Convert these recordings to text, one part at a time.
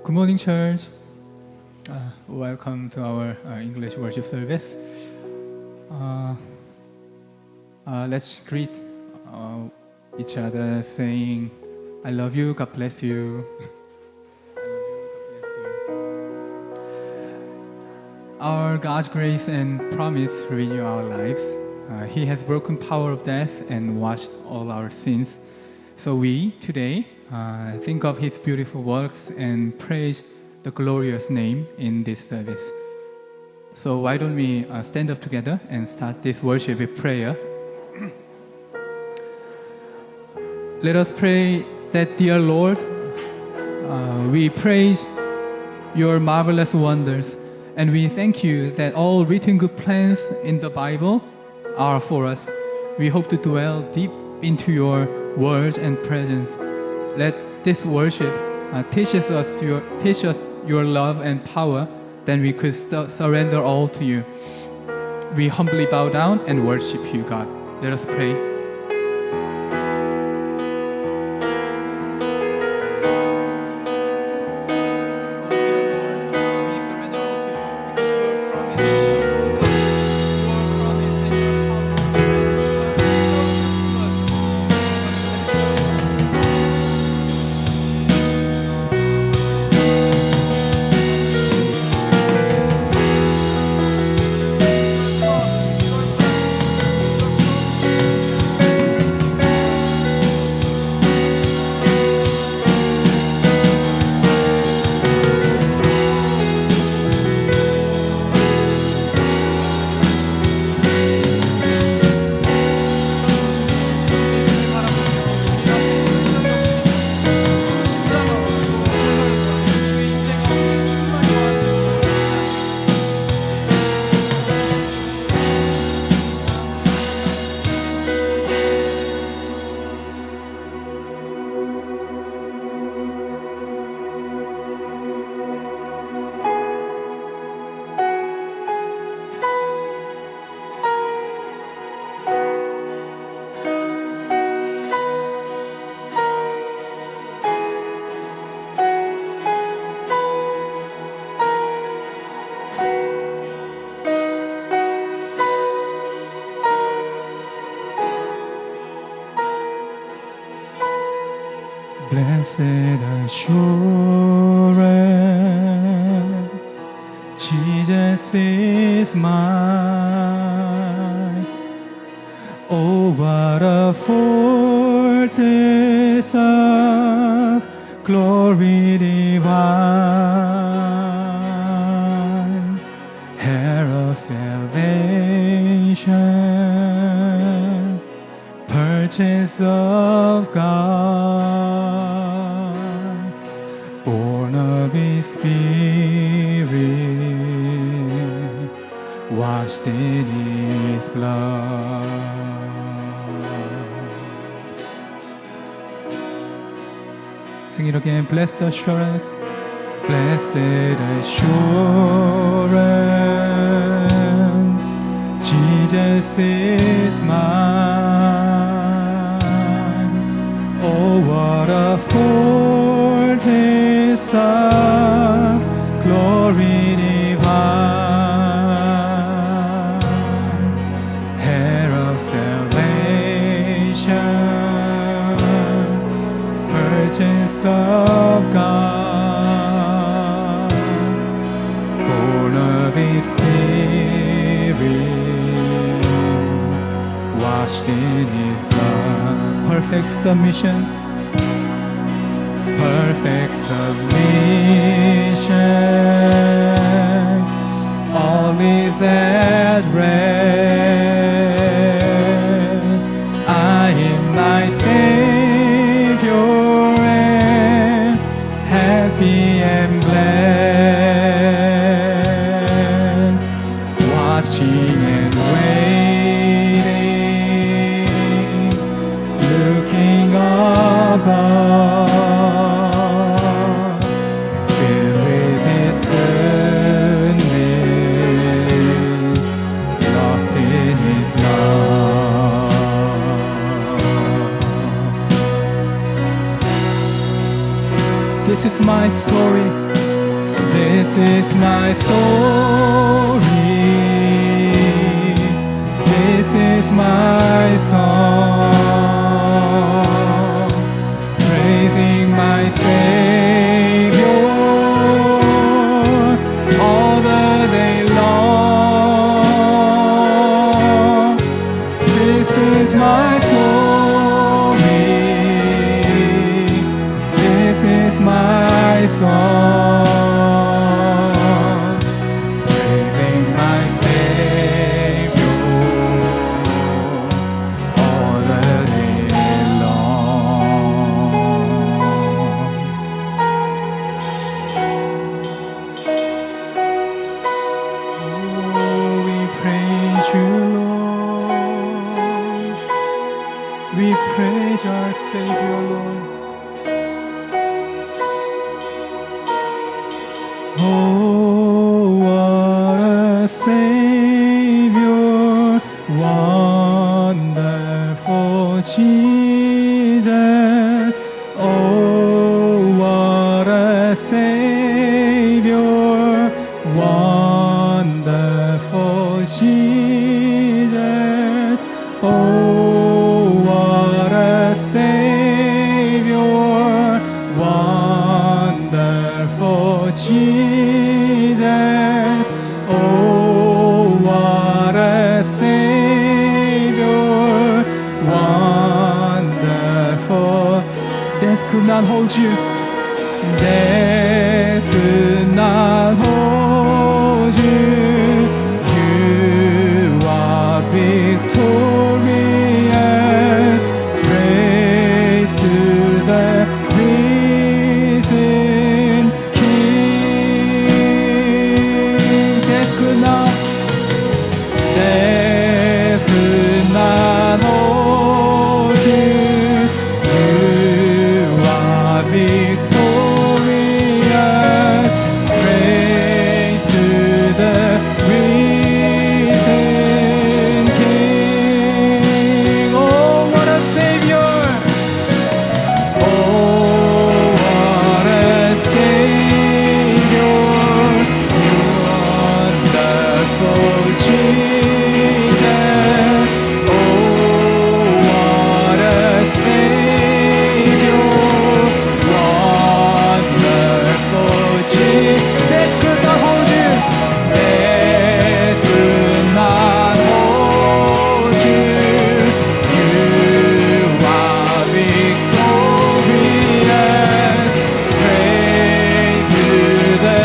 Good morning, church. Welcome to our English worship service. Let's greet each other saying, I love you, God bless you. Our God's grace and promise renew our lives. He has broken power of death and washed all our sins. So we, today, think of His beautiful works and praise the glorious name in this service. So why don't we stand up together and start this worship with prayer. Let us pray that, dear Lord, we praise your marvelous wonders, and we thank you that all written good plans in the Bible are for us. We hope to dwell deep into your words and presence. Let this worship teach us your love and power, then we could surrender all to you. We humbly bow down and worship you, God. Let us pray. Blessed assurance, Jesus is mine. Oh, what a foretaste of glory divine, heir of salvation, purchase of God, born of His Spirit, washed in His blood. Sing it again. Blessed assurance, blessed assurance, Jesus is mine. Oh, what a foretaste of glory divine, heir of salvation, purchase of God, born of His Spirit, washed in His blood. Perfect submission, perfect submission, all is at rest. I am my Savior and happy and blessed, watching and waiting, looking above, filled with His goodness, lost in His love. This is my story. This is my story. This is my song, praising my Savior all the day long. This is my story. This is my song. We praise our Savior, Lord. Oh, what a Savior, wonderful Jesus. Oh, what a Savior, wonderful Jesus. Oh, what a Savior, wonderful Jesus. Oh, what a Savior, wonderful. Death could not hold you. Death could not hold you. You are victorious. Praise to the risen King. Death could not hold you. You are victorious. Praise to the risen King. Oh, what a Savior! Oh, what a Savior! Wonderful Jesus. Oh, what a Savior! Wonderful Jesus. Death could not hold you. Death could not hold you. You are victorious. Praise to the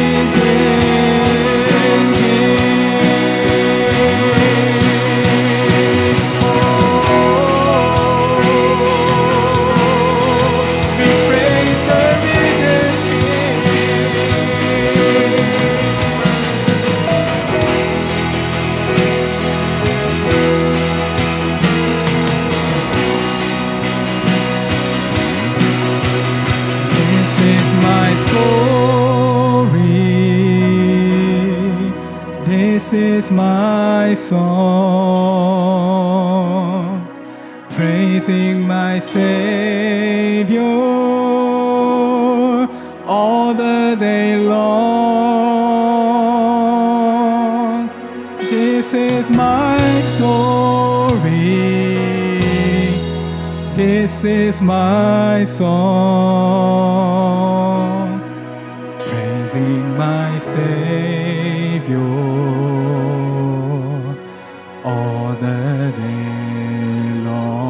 risen King. We praise the risen King. This is my story. This is my song, praising my Savior all the day long. This is my story. This is my song, praising my Savior all the day long.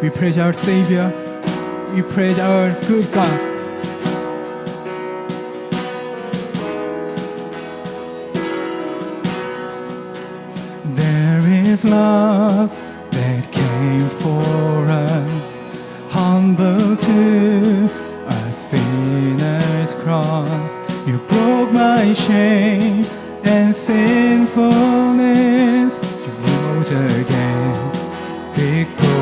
We praise our Savior. We praise our good God. There is love that came for us, humble to a sinner's cross. You broke my shame and sinfulness. You rose again, victorious.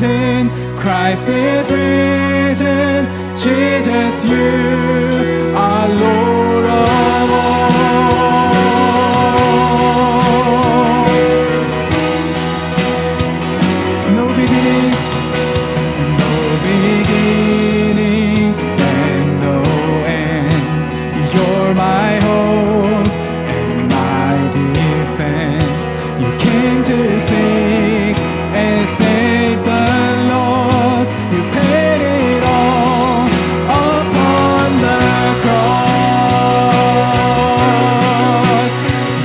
written, Christ is risen, Jesus, you are Lord of all. No beginning, no beginning, and no end. You're my hope and my defense. You came to seek and save the lost. You paid it all upon the cross.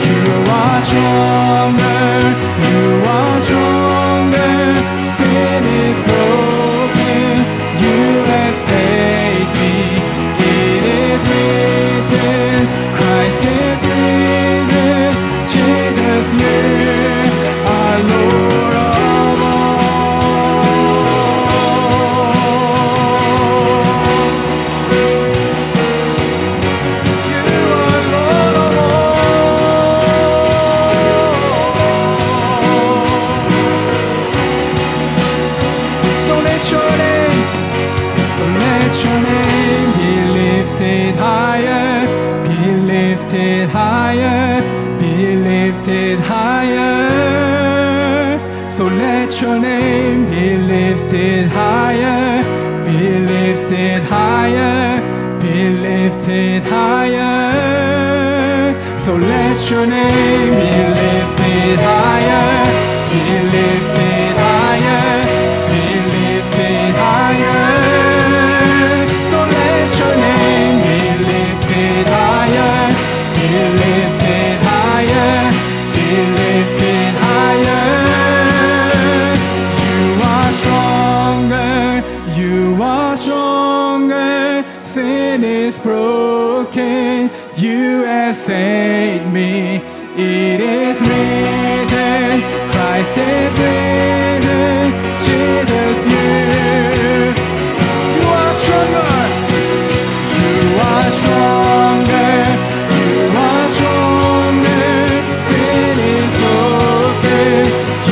You are stronger, you are stronger. Sin is broken, you have saved me. It is written, Christ is risen, Jesus, you are Lord of so let your name be lifted higher, be lifted higher, be lifted higher. So let your name be lifted higher, be lifted higher, be lifted higher. So let your name be lifted higher, be lifted higher, be lifted higher. You are stronger, sin is broken, you have saved me. It is risen, Christ is risen, Jesus, you are stronger, you are stronger, you are stronger, sin is broken,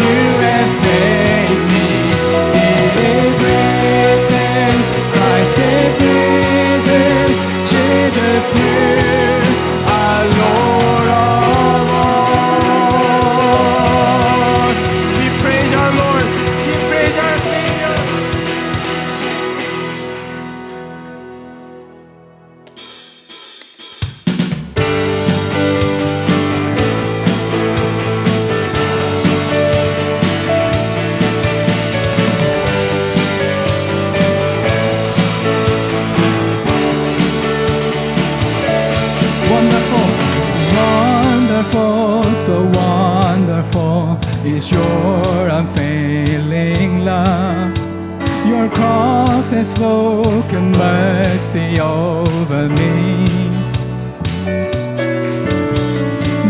you have saved me. It is written, Christ is risen, Jesus, you are Lord of all. We praise our Lord, we praise our Savior. Wonderful, wonderful, so wonderful is your unfailing love. Your cross has spoken mercy over me.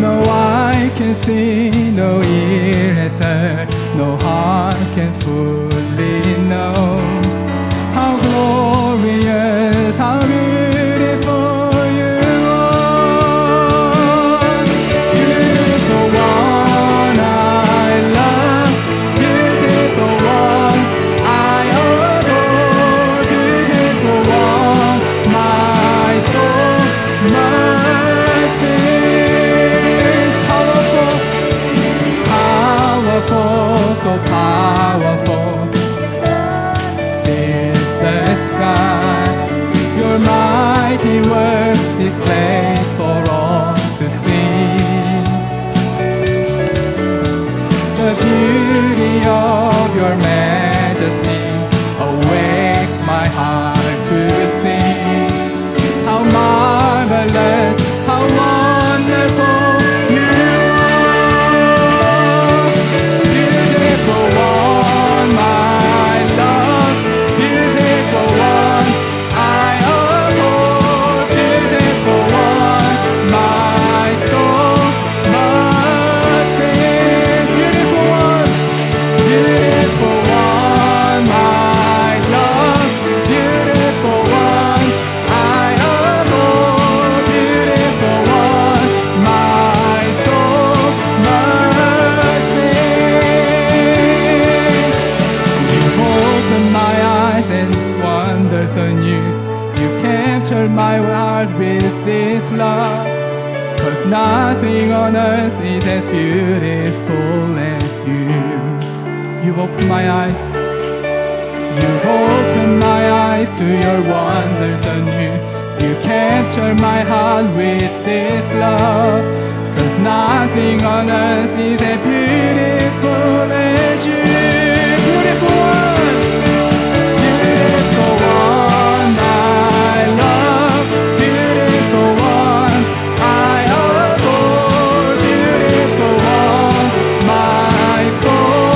No eye can see, no ear has heard, no heart can fully know how glorious, how beautiful you are. Beautiful one I love, beautiful one I adore, beautiful one my soul must sing. Powerful, powerful, so powerful. wonders on you. You captured my heart with this love. 'Cause nothing on earth is as beautiful as you. You've opened my eyes. You've opened my eyes to your wonders on you. You captured my heart with this love. 'Cause nothing on earth is as beautiful as you. Beautiful one, beautiful one, I love. Beautiful one, I adore. Beautiful one, my soul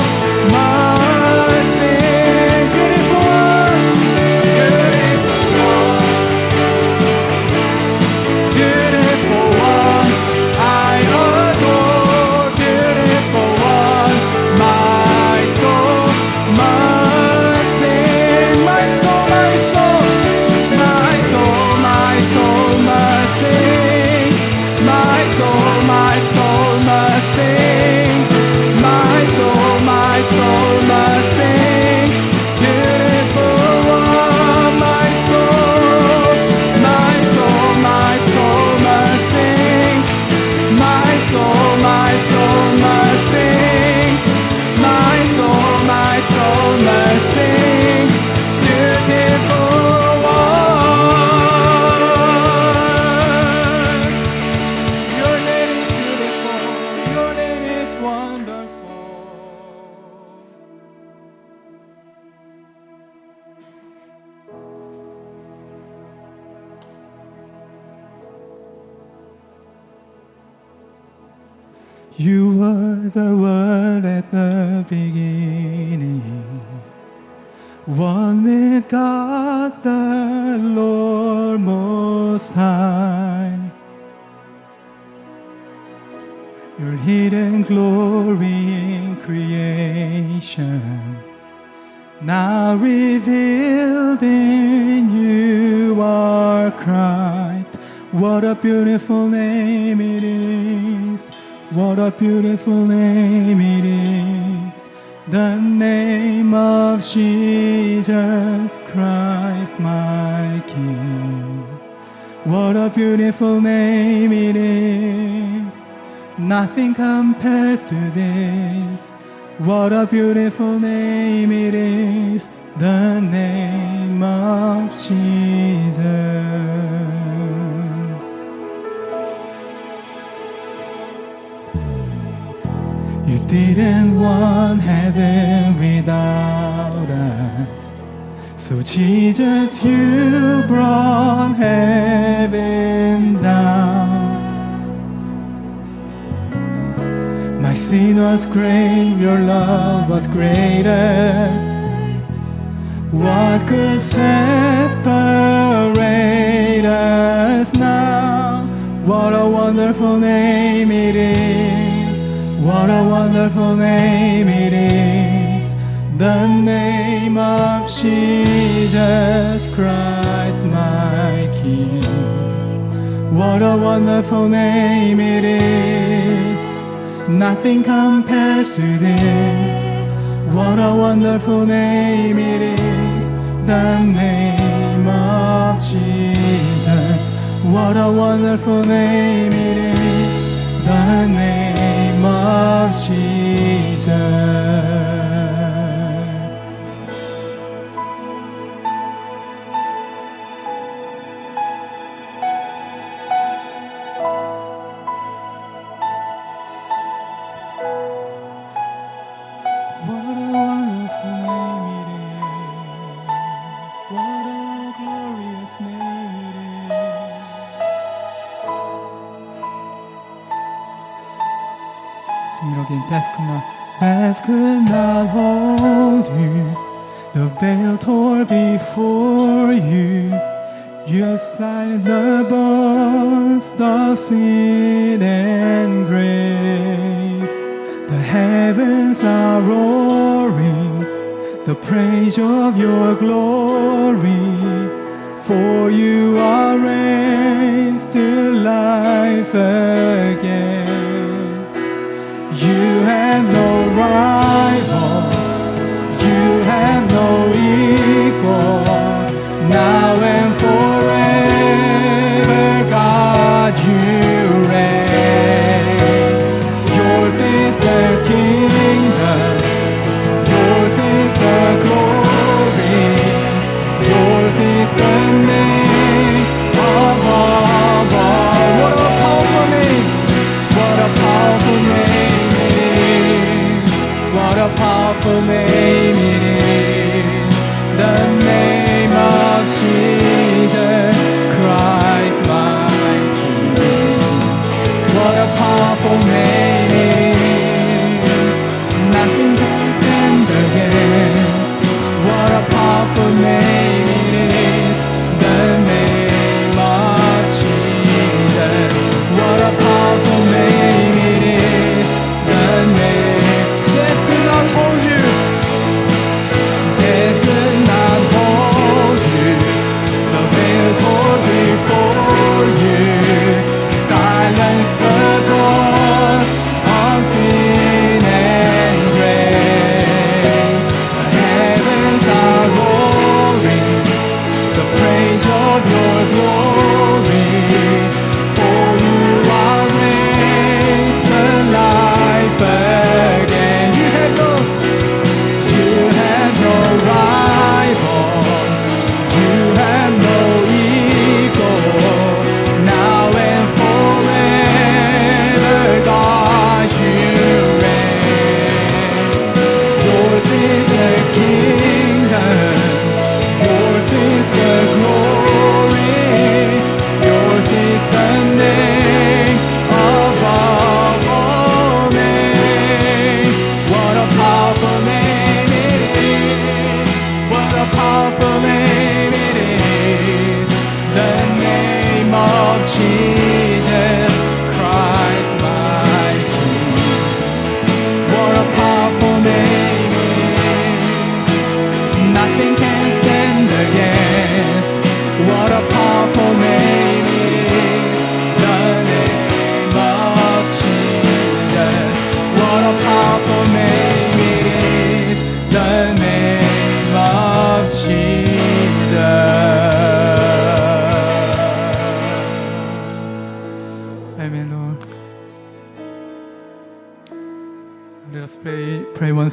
must sing. Beautiful one, beautiful one, beautiful one, I adore. Beautiful one, my soul must sing. My soul, my soul, my soul, my soul must sing. My soul, my soul must sing. My soul, my soul must sing. Beautiful one, my soul, my soul, my soul must sing. My soul, my soul must sing. My soul, my soul must sing. Beautiful one. Your name is beautiful. Your name is wonderful. You were the Word at the beginning, one with God the Lord Most High. Your hidden glory in creation, now revealed in you are Christ. What a beautiful name it is. What a beautiful name it is. The name of Jesus Christ, my King. What a beautiful name it is. Nothing compares to this. What a beautiful name it is. The name of Jesus. You didn't want heaven without us, so Jesus, you brought heaven down. My sin was great, your love was greater. What could separate us now? What a wonderful name it is. What a wonderful name it is. The name of Jesus Christ, my King. What a wonderful name it is. Nothing compares to this. What a wonderful name it is. The name of Jesus. What a wonderful name it is. The name of Jesus. What a wonderful name it is. What a glorious name it is. Sing it again. Death could not hold you. The veil tore before you. You silent the bones of sin and grave. The heavens are roaring, the praise of your glory. For you are raised to life again. You have no rival, you have no equal.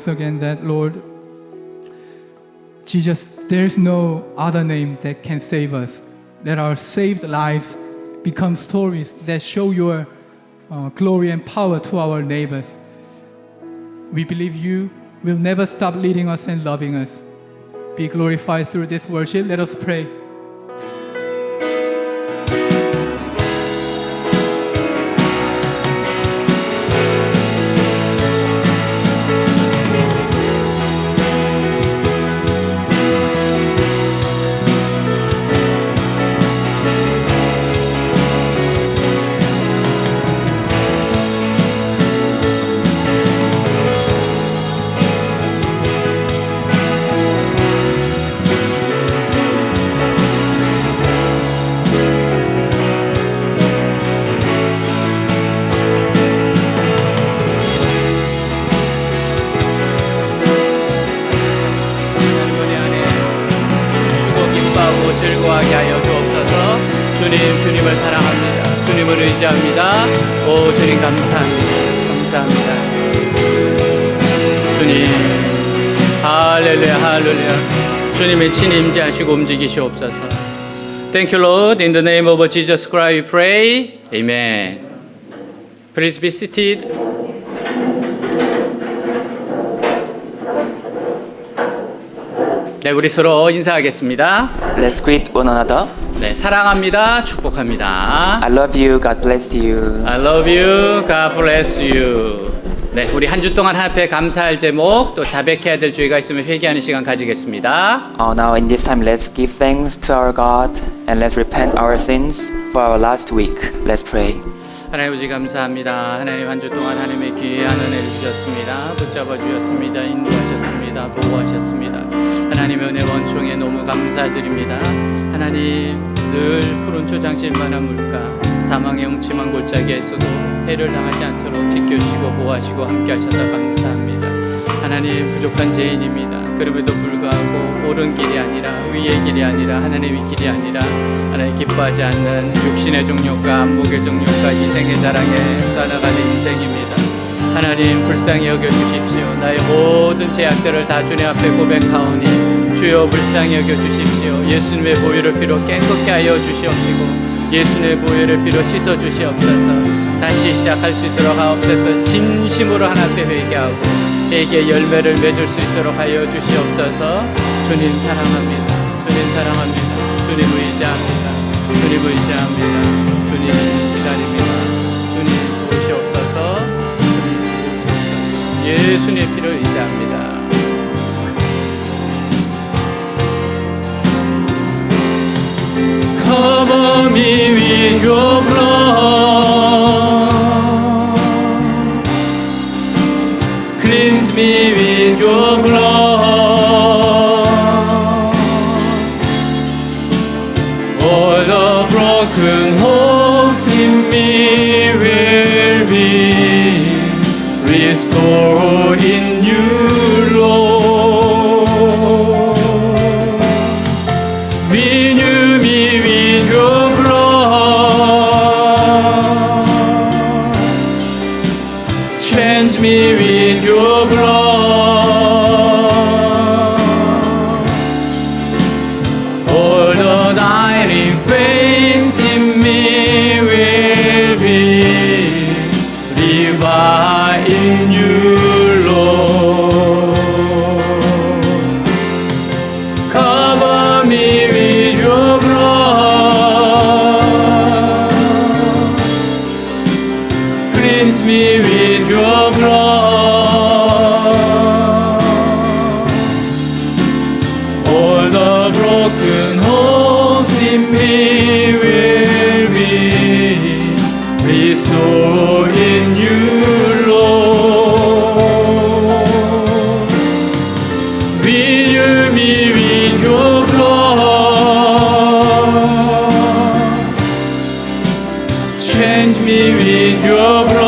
once again that, Lord, Jesus, there's no other name that can save us. Let our saved lives become stories that show your glory and power to our neighbors. We believe you will never stop leading us and loving us. Be glorified through this worship. Let us pray. 즐거워하게 하여 주옵소서. 주님을 사랑합니다. 주님을 의지합니다. 오 주님 감사합니다. 주님 할렐루야. 주님의 친히 임재하시고 움직이시옵소서. Thank you, Lord. In the name of Jesus Christ we pray. Amen. Please be seated. 네, 우리 서로 인사하겠습니다. Let's greet one another. 네, 사랑합니다. 축복합니다. I love you. God bless you. I love you. God bless you. 네, 우리 한 주 동안 하나님께 감사할 제목 또 자백해야 될 주의가 있으면 회개하는 시간 가지겠습니다. Now in this time, let's give thanks to our God and let's repent our sins for our last week. Let's pray. 하나님 아버지 감사합니다. 하나님 한 주 동안 하나님의 귀한 은혜를 주셨습니다. 붙잡아 주셨습니다. 인도하셨습니다. 보호하셨습니다. 하나님의 은혜 원총에 너무 감사드립니다. 하나님 늘 푸른 초장실만한 물가 사망의 음침한 골짜기에서도 해를 당하지 않도록 지켜주시고 보호하시고 함께하셔서 감사합니다. 하나님 부족한 죄인입니다. 그럼에도 불구하고 옳은 길이 아니라 의의 길이 아니라 하나님의 길이 아니라 하나님 기뻐하지 않는 육신의 정욕과 안목의 정욕과 이생의 자랑에 따라가는 인생입니다. 하나님 불쌍히 여겨주십시오. 나의 모든 죄악들을 다 주님 앞에 고백하오니 주여 불쌍히 여겨주십시오. 예수님의 보혈의 피로 깨끗게 하여 주시옵시고 예수님의 보혈의 피로 씻어 주시옵소서. 다시 시작할 수 있도록 하옵소서. 진심으로 하나님께 회개하고 회개의 열매를 맺을 수 있도록 하여 주시옵소서. 주님 사랑합니다. 주님 사랑합니다. 주님 의지합니다. 주님 의지합니다. 주님 기다립니다. 주님 도우시옵소서. 주님 도우시옵소서. 예수님의 피를 의지합니다. Cover me with your blood. Cleanse me with your blood. All the broken hopes in me will be restored in you, Lord. Renew me with your blood. Change me with your blood. All the dying faith in me will be revived in you, Lord. Cover me with your blood. Cleanse me with your blood. All the broken hopes in me will be restored in you, Lord. Renew me with your blood. Change me with your blood.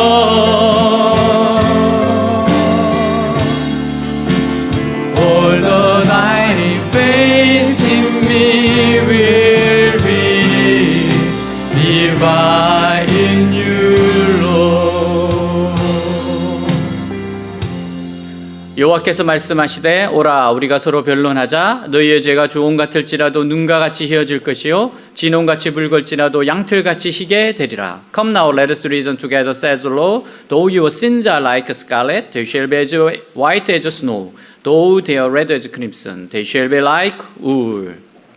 All the dying faith in me will be 여호와께서 말씀하시되 오라 우리가 서로 변론하자 너희의 죄가 주홍 같을지라도 눈과 같이 희어질 것이요 진홍같이 붉을지라도 양틀같이 희게 되리라. Come now let us reason together says the Lord. Though your sins are like scarlet they shall be as white as snow. Though they are red as crimson they shall be like wool.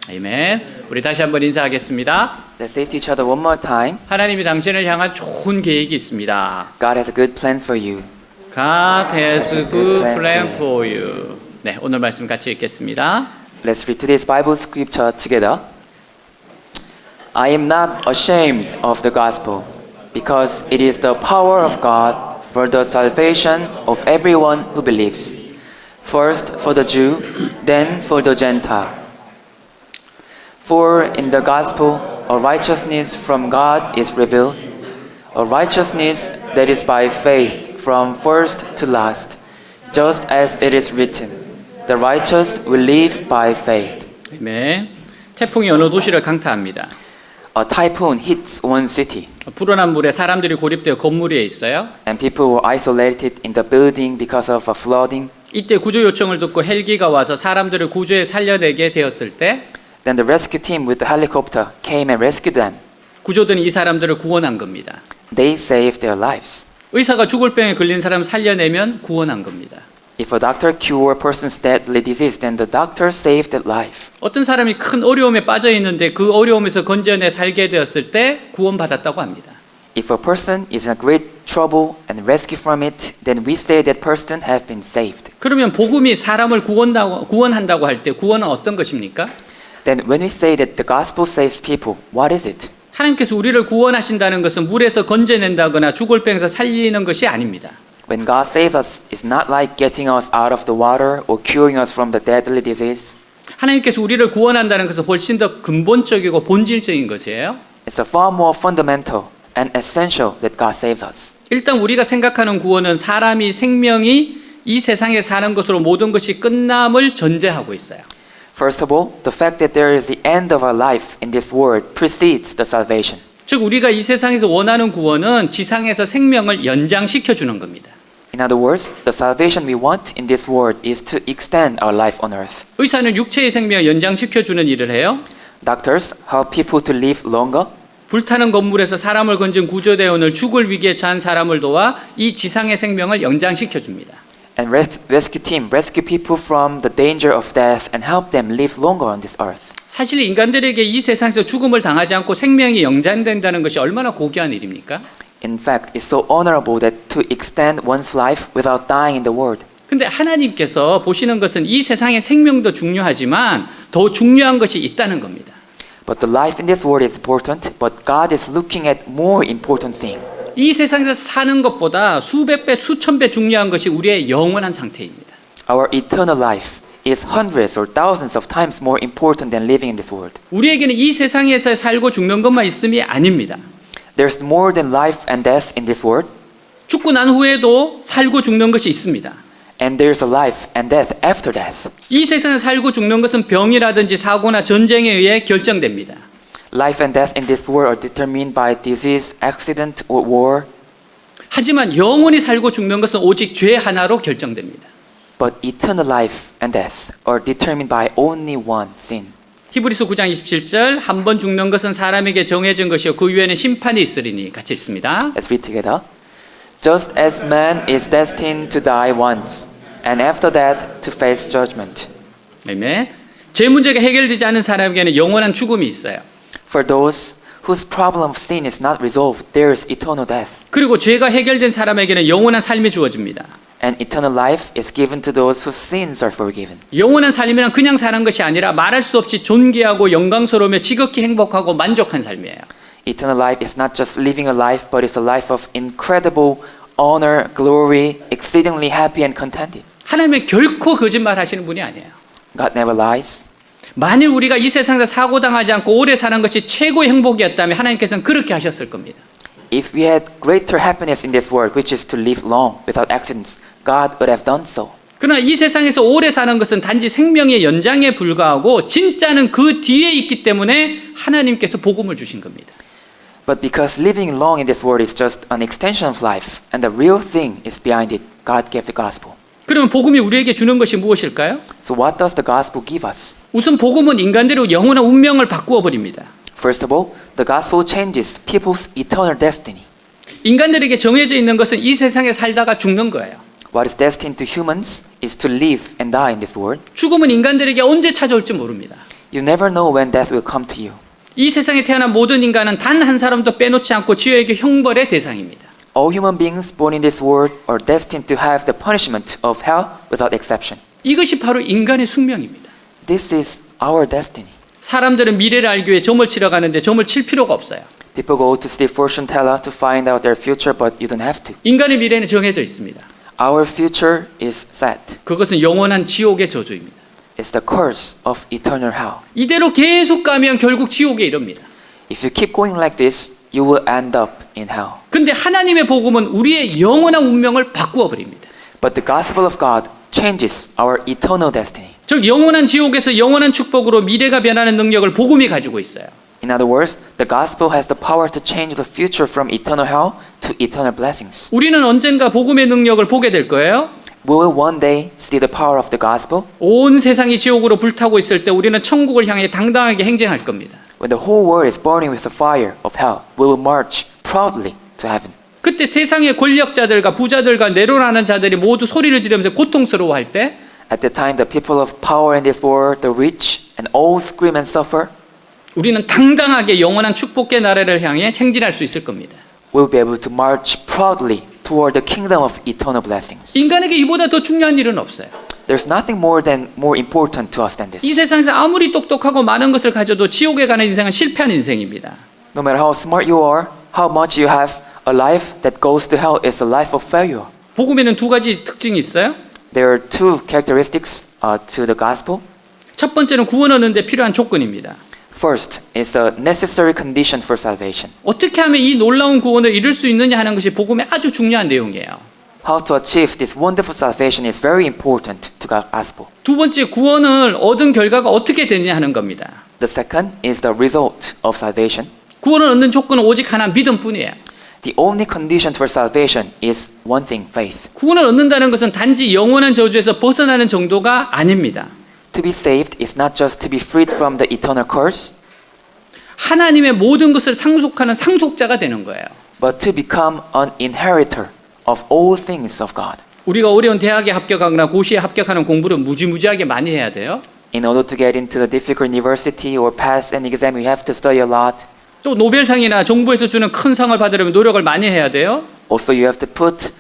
아멘. 우리 다시 한번 인사하겠습니다. Let's say to each other one more time. 하나님이 당신을 향한 좋은 계획이 있습니다. God has a good plan for you. God has a good plan for you. 네, 오늘 말씀 같이 읽겠습니다. Let's read today's Bible scripture together. I am not ashamed of the gospel, because it is the power of God for the salvation of everyone who believes. First for the Jew, then for the Gentile. For in the gospel, a righteousness from God is revealed, a righteousness that is by faith from first to last, just as it is written, the righteous will live by faith. 아멘. 태풍이 어느 도시를 강타합니다. A typhoon hits one city, 불어난 물에 사람들이 고립되어 건물 위에 있어요. and people were isolated in the building because of a flooding. 이때 구조 요청을 듣고 헬기가 와서 사람들을 구조에 살려내게 되었을 때 Then the rescue team with the helicopter came and rescued them. 구조대는 이 사람들을 구원한 겁니다. They saved their lives. 의사가 죽을 병에 걸린 사람 살려내면 구원한 겁니다. If a doctor cure a person's deadly disease, then the doctor saved that life. 어떤 사람이 큰 어려움에 빠져 있는데 그 어려움에서 건져내 살게 되었을 때 구원받았다고 합니다. If a person is in a great trouble and rescued from it, then we say that person have been saved. 그러면 복음이 사람을 구원한다고 할 때 구원은 어떤 것입니까? Then when we say that the gospel saves people, what is it? 하나님께서 우리를 구원하신다는 것은 물에서 건져낸다거나 죽을 병에서 살리는 것이 아닙니다. When God saves us, it's not like getting us out of the water or curing us from the deadly disease. 하나님께서 우리를 구원한다는 것은 훨씬 더 근본적이고 본질적인 것이에요. It's a far more fundamental and essential that God saves us. 일단 우리가 생각하는 구원은 사람이 생명이 이 세상에 사는 것으로 모든 것이 끝남을 전제하고 있어요. First of all, the fact that there is the end of our life in this world precedes the salvation. 즉 우리가 이 세상에서 원하는 구원은 지상에서 생명을 연장시켜 주는 겁니다. In other words, the salvation we want in this world is to extend our life on earth. 의사는 육체의 생명을 연장시켜 주는 일을 해요. Doctors help people to live longer. 불타는 건물에서 사람을 건진 구조대원을 죽을 위기에 처한 사람을 도와 이 지상의 생명을 연장시켜 줍니다. And rescue team rescue people from the danger of death and help them live longer on this earth. 사실 인간들에게 이 세상에서 죽음을 당하지 않고 생명이 연장된다는 것이 얼마나 고귀한 일입니까? In fact, it's so honorable that to extend one's life without dying in the world. 근데 하나님께서 보시는 것은 이 세상의 생명도 중요하지만 더 중요한 것이 있다는 겁니다. But the life in this world is important, but God is looking at more important thing. 이 세상에서 사는 것보다 수백 배, 수천 배 중요한 것이 우리의 영원한 상태입니다. Our eternal life is hundreds or thousands of times more important than living in this world. 우리에게는 이 세상에서 살고 죽는 것만 있음이 아닙니다. There's more than life and death in this world, 죽고 난 후에도 살고 죽는 것이 있습니다. and there's a life and death after death. 이 세상에서 살고 죽는 것은 병이라든지 사고나 전쟁에 의해 결정됩니다. Life and death in this world are determined by disease, accident, or war. 하지만 영원히 살고 죽는 것은 오직 죄 하나로 결정됩니다. But eternal life and death are determined by only one sin. 히브리서 9장 27절 한 번 죽는 것은 사람에게 정해진 것이요 그 위에는 심판이 있으리니 같이 읽습니다. Let's read together. Just as man is destined to die once, and after that to face judgment. 아멘. 죄 문제가 해결되지 않은 사람에게는 영원한 죽음이 있어요. For those whose problem of sin is not resolved, there is eternal death. 그리고 죄가 해결된 사람에게는 영원한 삶이 주어집니다. And eternal life is given to those whose sins are forgiven. 영원한 삶이란 그냥 사는 것이 아니라 말할 수 없이 존귀하고 영광스러우며 지극히 행복하고 만족한 삶이에요. Eternal life is not just living a life, but it's a life of incredible honor, glory, exceedingly happy and contented. 하나님은 결코 거짓말 하시는 분이 아니에요. God never lies. 만일 우리가 이 세상에서 사고당하지 않고 오래 사는 것이 최고의 행복이었다면 하나님께서는 그렇게 하셨을 겁니다. If we had greater happiness in this world, which is to live long without accidents, God would have done so. 그러나 이 세상에서 오래 사는 것은 단지 생명의 연장에 불과하고 진짜는 그 뒤에 있기 때문에 하나님께서 복음을 주신 겁니다. But because living long in this world is just an extension of life, and the real thing is behind it, God gave the gospel. 그러면 복음이 우리에게 주는 것이 무엇일까요? So what does the gospel give us? 우선 복음은 인간들의 영원한 운명을 바꾸어 버립니다. First of all, the gospel changes people's eternal destiny. 인간들에게 정해져 있는 것은 이 세상에 살다가 죽는 거예요. What is destined to humans is to live and die in this world. 죽음은 인간들에게 언제 찾아올지 모릅니다. You never know when death will come to you. 이 세상에 태어난 모든 인간은 단 한 사람도 빼놓지 않고 지옥의 형벌의 대상입니다. All human beings born in this world are destined to have the punishment of hell without exception. 이것이 바로 인간의 숙명입니다. This is our destiny. 사람들은 미래를 알기 위해 점을 치러 가는데 점을 칠 필요가 없어요. People go to see fortune teller to find out their future, but you don't have to. 인간의 미래는 정해져 있습니다. Our future is set. 그것은 영원한 지옥의 저주입니다. It's the curse of eternal hell. 이대로 계속 가면 결국 지옥에 이릅니다. If you keep going like this, you will end up in hell. 근데 하나님의 복음은 우리의 영원한 운명을 바꾸어 버립니다. But the gospel of God changes our eternal destiny. 즉 영원한 지옥에서 영원한 축복으로 미래가 변하는 능력을 복음이 가지고 있어요. In other words, the gospel has the power to change the future from eternal hell to eternal blessings. 우리는 언젠가 복음의 능력을 보게 될 거예요. We will one day see the power of the gospel 온 세상이 지옥으로 불타고 있을 때 우리는 천국을 향해 당당하게 행진할 겁니다. when the whole world is burning with the fire of hell. We will march proudly to heaven. 그때 세상의 권력자들과 부자들과 내로라는 자들이 모두 소리를 지르면서 고통스러워할 때 At the time, the people of power in this world, the rich, and all scream and suffer, 우리는 당당하게 영원한 축복의 나라를 향해 행진할 수 있을 겁니다. we will be able to march proudly toward the kingdom of eternal blessings. 인간에게 이보다 더 중요한 일은 없어요. There's nothing more important to us than 이 this. 세상에서 아무리 똑똑하고 많은 것을 가져도 지옥에 가는 인생은 실패한 인생입니다. No matter how smart you are, how much you have, a life that goes to hell is a life of failure. 복음에는 두 가지 특징이 있어요. There are two characteristics to the gospel. 첫 번째는 구원 얻는 데 필요한 조건입니다. First, it's a necessary condition for salvation. 어떻게 하면 이 놀라운 구원을 이룰 수 있느냐 하는 것이 복음의 아주 중요한 내용이에요. How to achieve this wonderful salvation is very important to the gospel. 두 번째 구원을 얻은 결과가 어떻게 되느냐 하는 겁니다. The second is the result of salvation. 구원을 얻는 조건은 오직 하나 믿음뿐이에요. The only condition for salvation is one thing, faith. 구원을 얻는다는 것은 단지 영원한 저주에서 벗어나는 정도가 아닙니다. To be saved is not just to be freed from the eternal curse, 하나님의 모든 것을 상속하는 상속자가 되는 거예요. but to become an inheritor of all things of God. 우리가 어려운 대학에 합격하거나 고시에 합격하는 공부를 무지무지하게 많이 해야 돼요. In order to get into the difficult university or pass an exam, you have to study a lot. 또 노벨상이나 정부에서 주는 큰 상을 받으려면 노력을 많이 해야 돼요. Also, you have to put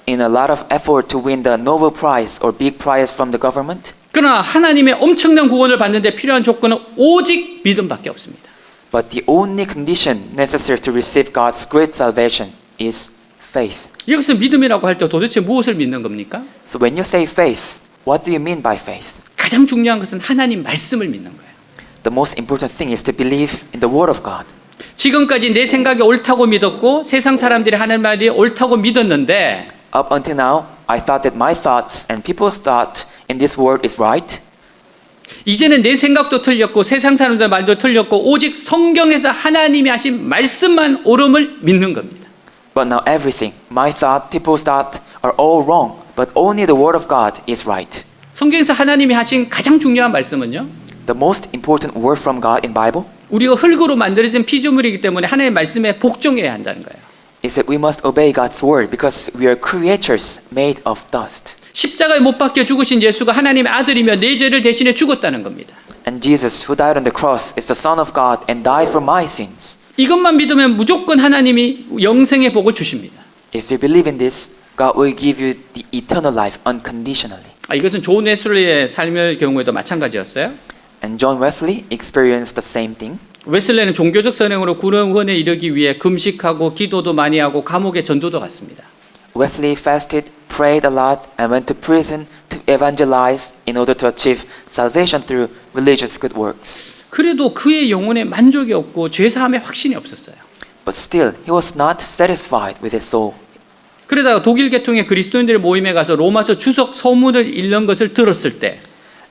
in a lot of effort to win the Nobel Prize or big prize from the government. 그러나 하나님의 엄청난 구원을 받는 데 필요한 조건은 오직 믿음밖에 없습니다. But the only condition necessary to receive God's great salvation is faith. 여기서 믿음이라고 할 때 도대체 무엇을 믿는 겁니까? So when you say faith, what do you mean by faith? 가장 중요한 것은 하나님 말씀을 믿는 거예요. The most important thing is to believe in the Word of God. 지금까지 내 생각이 옳다고 믿었고 세상 사람들이 하는 말이 옳다고 믿었는데 Up until now, I thought that my thoughts and people's thought in this world is right. 이제는 내 생각도 틀렸고 세상 사람들 말도 틀렸고 오직 성경에서 하나님이 하신 말씀만 옳음을 믿는 겁니다. But now everything, my thought, people's thought are all wrong. But only the Word of God is right. 성경에서 하나님이 하신 가장 중요한 말씀은요. The most important word from God in Bible 우리가 흙으로 만들어진 피조물이기 때문에 하나님의 말씀에 복종해야 한다는 거예요. is that we must obey God's word because we are creatures made of dust. 십자가에 못 박혀 죽으신 예수가 하나님의 아들이며 내 죄를 대신해 죽었다는 겁니다. And Jesus, who died on the cross, is the Son of God and died for my sins. 이것만 믿으면 무조건 하나님이 영생의 복을 주십니다. If you believe in this, God will give you the eternal life unconditionally. 이것은 존 웨슬리의 삶의 경우에도 마찬가지였어요. And John Wesley experienced the same thing. 웨슬리는 종교적 선행으로 구원에 이르기 위해 금식하고 기도도 많이 하고 감옥에 전도도 갔습니다. Wesley fasted, prayed a lot, and went to prison to evangelize in order to achieve salvation through religious good works. 그래도 그의 영혼에 만족이 없고 죄사함에 확신이 없었어요. But still, he was not satisfied with his soul. 그러다가 독일 계통의 그리스도인들 모임에 가서 로마서 주석 서문을 읽는 것을 들었을 때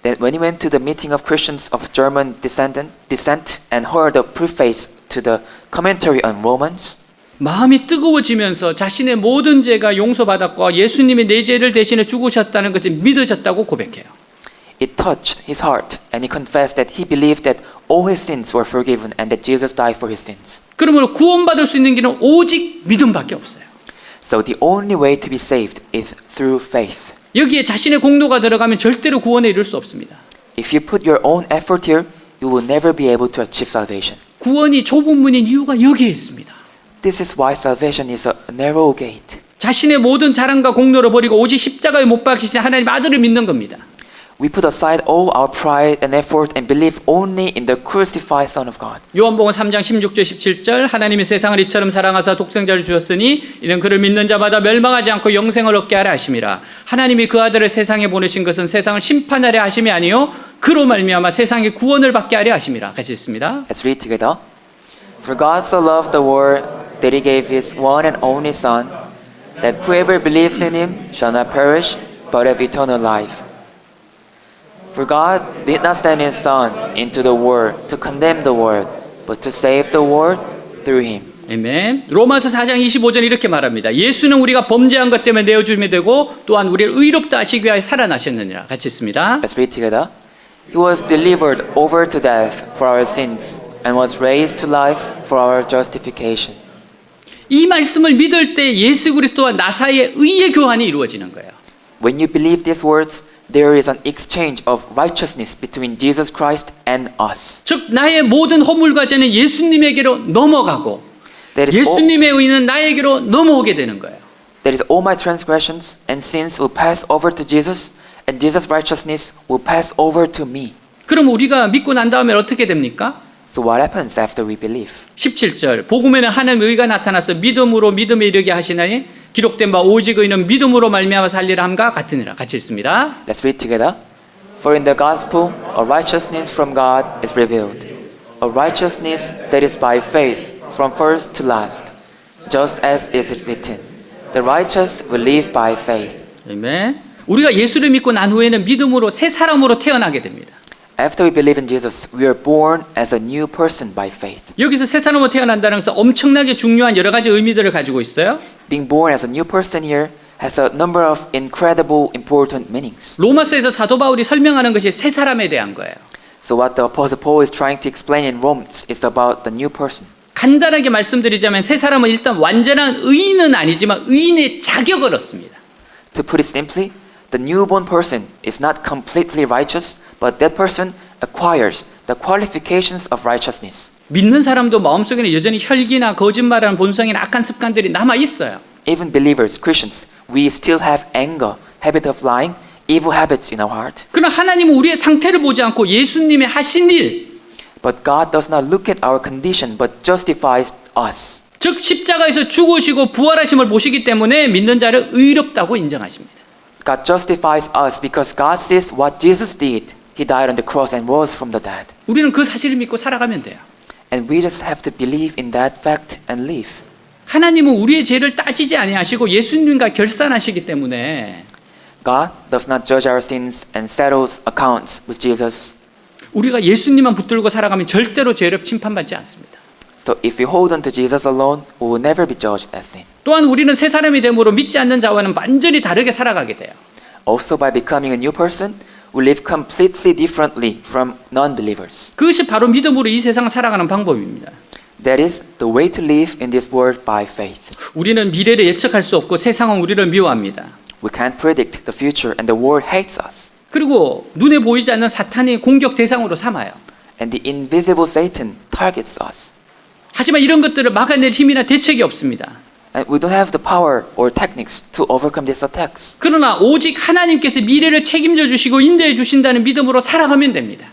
That when he went to the meeting of Christians of German descent and heard the preface to the commentary on Romans, 마음이 뜨거워지면서 자신의 모든 죄가 용서받았고 예수님이 내 죄를 대신해 죽으셨다는 것을 믿으셨다고 고백해요. It touched his heart, and he confessed that he believed that all his sins were forgiven and that Jesus died for his sins. 그러므로 구원받을 수 있는 길은 오직 믿음밖에 없어요. So the only way to be saved is through faith. 여기에 자신의 공로가 들어가면 절대로 구원에 이를 수 없습니다. If you put your own effort here, you will never be able to achieve salvation. 구원이 좁은 문인 이유가 여기에 있습니다. This is why salvation is a narrow gate. 자신의 모든 자랑과 공로를 버리고 오직 십자가에 못 박히신 하나님 아들을 믿는 겁니다. We put aside all our pride and effort and believe only in the crucified Son of God. 요한복음 3장 16절 17절 하나님이 세상을 이처럼 사랑하사 독생자를 주셨으니 이는 그를 믿는 자마다 멸망하지 않고 영생을 얻게 하려 하심이라. 하나님이 그 아들을 세상에 보내신 것은 세상을 심판하려 하심이 아니요 그로 말미암아 세상의 구원을 받게 하려 하심이라. 같이 읽습니다. Let's read together. For God so loved the world that he gave his one and only Son, that whoever believes in him shall not perish, but have eternal life. For God did not send his Son into the world to condemn the world, but to save the world through him. 아멘. 로마서 4장 25절 이렇게 말합니다. 예수는 우리가 범죄한 것 때문에 내어주심이 되고 또한 우리를 의롭다 하시기 위하여 살아나셨느니라. 같이 읽습니다. Let's read together. He was delivered over to death for our sins and was raised to life for our justification. 이 말씀을 믿을 때 예수 그리스도와 나 사이에 의의 교환이 이루어지는 거예요. When you believe these words, there is an exchange of righteousness between Jesus Christ and us. 즉 나의 모든 허물과 죄는 예수님에게로 넘어가고 예수님의 의는 나에게로 넘어오게 되는 거예요. That is, all my transgressions and sins will pass over to Jesus, and Jesus' righteousness will pass over to me. 그럼 우리가 믿고 난 다음에 어떻게 됩니까? So what happens after we believe? 17절 복음에는 하나님의 의가 나타나서 믿음으로 믿음에 이르게 하시나니 기록된 바 오직 의는 믿음으로 말미암아 살리라 함과 같으니라. 같이 읽습니다. Let's read together. For in the gospel, a righteousness from God is revealed, a righteousness that is by faith from first to last, just as is it written, the righteous will live by faith. 아멘. 우리가 예수를 믿고 난 후에는 믿음으로 새 사람으로 태어나게 됩니다. After we believe in Jesus, we are born as a new person by faith. 여기서 새 사람으로 태어난다는 것은 엄청나게 중요한 여러 가지 의미들을 가지고 있어요. Being born as a new person here has a number of incredible important meanings. 로마서에서 사도 바울이 설명하는 것이 새 사람에 대한 거예요. So what the Apostle Paul is trying to explain in Romans is about the new person. 간단하게 말씀드리자면 새 사람은 일단 완전한 의인은 아니지만 의인의 자격을 얻습니다. To put it simply, the newborn person is not completely righteous, but that person acquires the qualifications of righteousness. 믿는 사람도 마음속에는 여전히 혈기나 거짓말하는 본성이나 악한 습관들이 남아 있어요. Even believers, Christians, we still have anger, habit of lying, evil habits in our heart. 그러나 하나님은 우리의 상태를 보지 않고 예수님의 하신 일, But God does not look at our condition, but justifies us. 즉 십자가에서 죽으시고 부활하심을 보시기 때문에 믿는 자를 의롭다고 인정하십니다. God justifies us because God sees what Jesus did. He died on the cross and rose from the dead. 우리는 그 사실을 믿고 살아가면 돼요. And we just have to believe in that fact and live. 하나님은 우리의 죄를 따지지 아니하시고 예수님과 결산하시기 때문에 God does not judge our sins and settles accounts with Jesus. 우리가 예수님만 붙들고 살아가면 절대로 죄를 심판받지 않습니다. So if we hold on to Jesus alone, we will never be judged as sin. 또한 우리는 새 사람이 됨으로 믿지 않는 자와는 완전히 다르게 살아가게 돼요. Also by becoming a new person, we live completely differently from non-believers. 그것이 바로 믿음으로 이 세상을 살아가는 방법입니다. That is the way to live in this world by faith. 우리는 미래를 예측할 수 없고 세상은 우리를 미워합니다. We can't predict the future and the world hates us. 그리고 눈에 보이지 않는 사탄이 공격 대상으로 삼아요. And the invisible Satan targets us. 하지만 이런 것들을 막아낼 힘이나 대책이 없습니다. And we don't have the power or techniques to overcome these attacks. 그러나 오직 하나님께서 미래를 책임져 주시고 인도해 주신다는 믿음으로 살아가면 됩니다.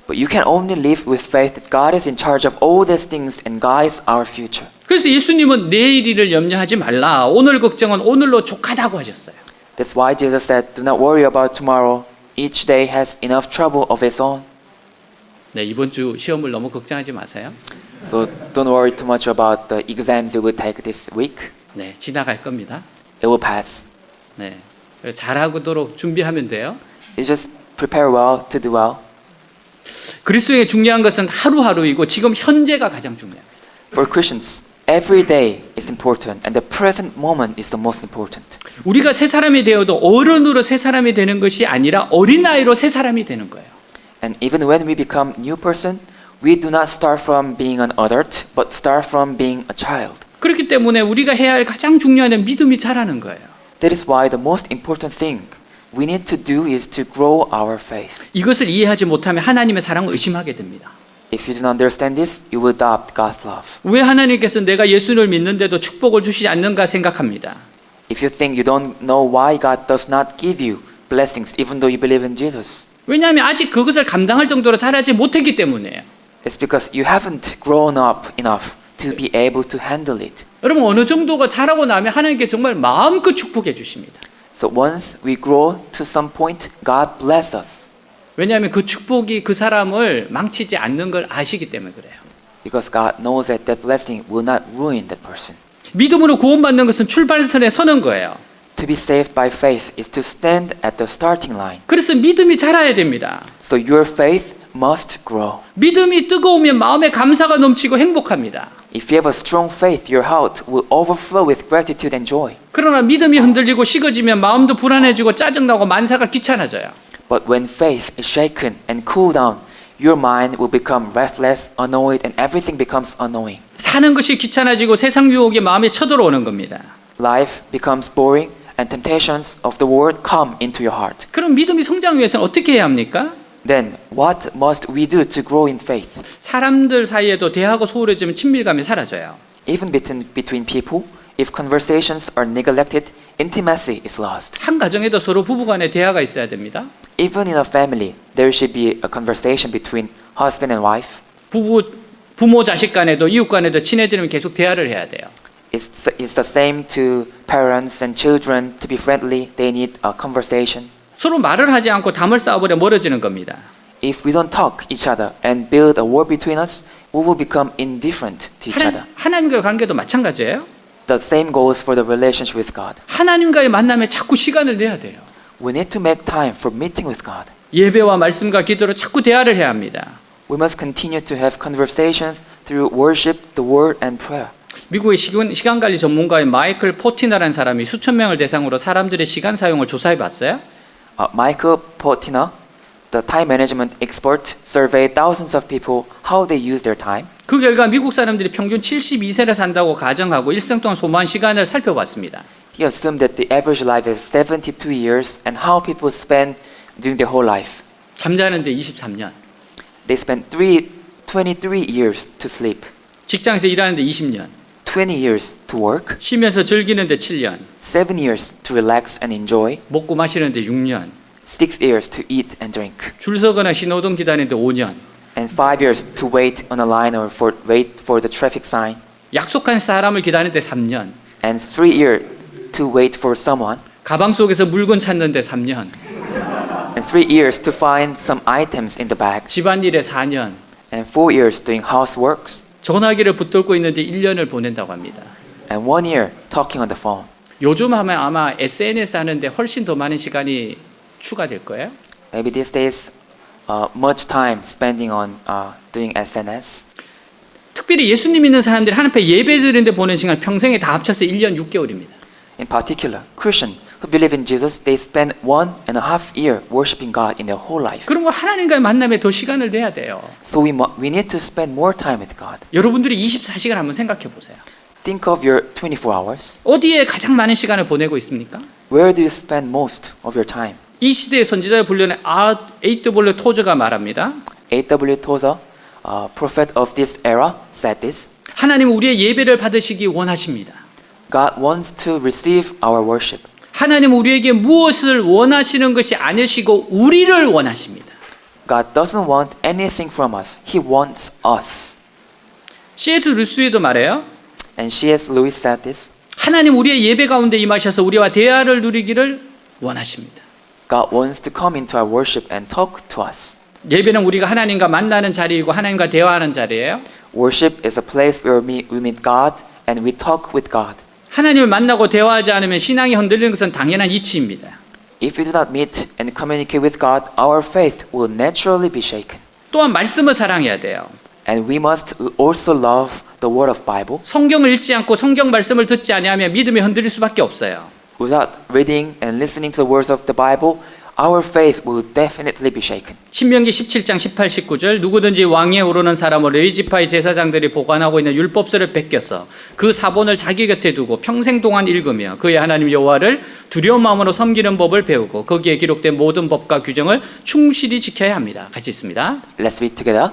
But you can only live with faith that God is in charge of all these things and guides our future. 그래서 예수님은 내일 일을 염려하지 말라. 오늘 걱정은 오늘로 족하다고 하셨어요. That's why Jesus said, do not worry about tomorrow. Each day has enough trouble of its own. 네, 이번 주 시험을 너무 걱정하지 마세요. So don't worry too much about the exams you will take this week. 네, 지나갈 겁니다. It will pass. 네, 잘하도록 준비하면 돼요. You just prepare well to do well. 그리스도에게 중요한 것은 하루하루이고 지금 현재가 가장 중요합니다. For Christians, every day is important and the present moment is the most important. 우리가 새 사람이 되어도 어른으로 새 사람이 되는 것이 아니라 어린아이로 새 사람이 되는 거예요. And even when we become new person, we do not start from being an adult, but start from being a child. 그렇기 때문에 우리가 해야 할 가장 중요한 건 믿음이 자라는 거예요. That is why the most important thing we need to do is to grow our faith. 이것을 이해하지 못하면 하나님의 사랑을 의심하게 됩니다. If you don't understand this, you will doubt God's love. 왜 하나님께서 내가 예수를 믿는데도 축복을 주시지 않는가 생각합니다. If you think you don't know why God does not give you blessings even though you believe in Jesus, 왜냐하면 아직 그것을 감당할 정도로 자라지 못했기 때문이에요. it's because you haven't grown up enough to be able to handle it. 여러분 어느 정도가 자라고 나면 하나님께서 정말 마음껏 축복해 주십니다. So once we grow to some point, God bless us. 왜냐하면 그 축복이 그 사람을 망치지 않는 걸 아시기 때문에 그래요. Because God knows that that blessing will not ruin that person. 믿음으로 구원받는 것은 출발선에 서는 거예요. To be saved by faith is to stand at the starting line. 그래서 믿음이 자라야 됩니다. So your faith must grow. 믿음이 뜨거우면 마음에 감사가 넘치고 행복합니다. If you have a strong faith, your heart will overflow with gratitude and joy. 그러나 믿음이 흔들리고 식어지면 마음도 불안해지고 짜증나고 만사가 귀찮아져요. But when faith is shaken and cooled down, your mind will become restless, annoyed, and everything becomes annoying. 사는 것이 귀찮아지고 세상 유혹이 마음에 쳐들어오는 겁니다. Life becomes boring, and temptations of the world come into your heart. 그럼 믿음이 성장 위해서는 어떻게 해야 합니까? Then, what must we do to grow in faith? 사람들 사이에도 대하고 소홀해지면 친밀감이 사라져요. Even between people, if conversations are neglected, intimacy is lost. 한 가정에도 서로 부부간에 대화가 있어야 됩니다. Even in a family, there should be a conversation between husband and wife. 부모 자식 간에도 이웃 간에도 친해지려면 계속 대화를 해야 돼요. It's the same to parents and children. To be friendly, they need a conversation. 서로 말을 하지 않고 담을 쌓아버려 멀어지는 겁니다. If we don't talk each other and build a wall between us, we will become indifferent to each other. 하나님과의 관계도 마찬가지예요. The same goes for the relationship with God. 하나님과의 만남에 자꾸 시간을 내야 돼요. We need to make time for meeting with God. 예배와 말씀과 기도로 자꾸 대화를 해야 합니다. We must continue to have conversations through worship, the word, and prayer. 미국의 시간관리 전문가인 마이클 포티나라는 사람이 수천 명을 대상으로 사람들의 시간 사용을 조사해 봤어요. Michael Portina, the time management expert, surveyed thousands of people how they use their time. 그 결과 미국 사람들이 평균 72세를 산다고 가정하고 일생 동안 소모한 시간을 살펴봤습니다. He assumed that the average life is 72 years and how people spend during their whole life. 잠자는데 23년, They spend 23 years to sleep, 직장에서 일하는데 20년, 20 years to work, 쉬면서 즐기는데 7년, 7 years to relax and enjoy, 먹고 마시는데 6년, 6 years to eat and drink, 줄 서거나 신호등 기다리는데 5년, and 5 years to wait on a line or wait for the traffic sign, 약속한 사람을 기다리는데 3년, and 3 years to wait for someone, 가방 속에서 물건 찾는데 3년, and 3 years to find some items in the bag, 집안일에 4년, and 4 years doing houseworks, 전화기를 붙들고 있는데 1년을 보낸다고 합니다. and 1 year talking on the phone. 요즘 하면 아마 SNS 하는데 훨씬 더 많은 시간이 추가될 거예요. Maybe these days, much time spending on doing SNS. 특별히 예수님 믿는 사람들이 하나님 앞에 예배드리는데 보낸 시간 평생에 다 합쳐서 1년 6개월입니다. In particular, Christians who believe in Jesus, they spend 1.5 years worshiping God in their whole life. 그런 걸 하나님과의 만남에 더 시간을 내야 돼요. So we need to spend more time with God. 여러분들이 24시간 한번 생각해 보세요. Think of your 24 hours. 어디에 가장 많은 시간을 보내고 있습니까? Where do you spend most of your time? 이 시대의 선지자의 분류는 A.W. 토저가 말합니다. A.W. Tozer, prophet of this era, said this. 하나님은 우리의 예배를 받으시기 원하십니다. God wants to receive our worship. 하나님은 우리에게 무엇을 원하시는 것이 아니시고 우리를 원하십니다. God doesn't want anything from us. He wants us. C.S. 루스에도 말해요. And C.S. Lewis said this. 하나님 우리의 예배 가운데 임하셔서 우리와 대화를 누리기를 원하십니다. God wants to come into our worship and talk to us. 예배는 우리가 하나님과 만나는 자리이고 하나님과 대화하는 자리예요. Worship is a place where we meet God and we talk with God. 하나님을 만나고 대화하지 않으면 신앙이 흔들리는 것은 당연한 이치입니다. If we do not meet and communicate with God, our faith will naturally be shaken. 또한 말씀을 사랑해야 돼요. And we must also love the word of Bible, 성경을 읽지 않고 성경 말씀을 듣지 아니하면 믿음이 흔들릴 수밖에 없어요. without reading and listening to the words of the Bible, our faith will definitely be shaken. 신명기 17장 18, 19절 누구든지 왕위에 오르는 사람을 레위지파의 제사장들이 보관하고 있는 율법서를 베껴서 그 사본을 자기 곁에 두고 평생 동안 읽으며 그의 하나님 여호와를 두려운 마음으로 섬기는 법을 배우고 거기에 기록된 모든 법과 규정을 충실히 지켜야 합니다. 같이 있습니다. Let's read together.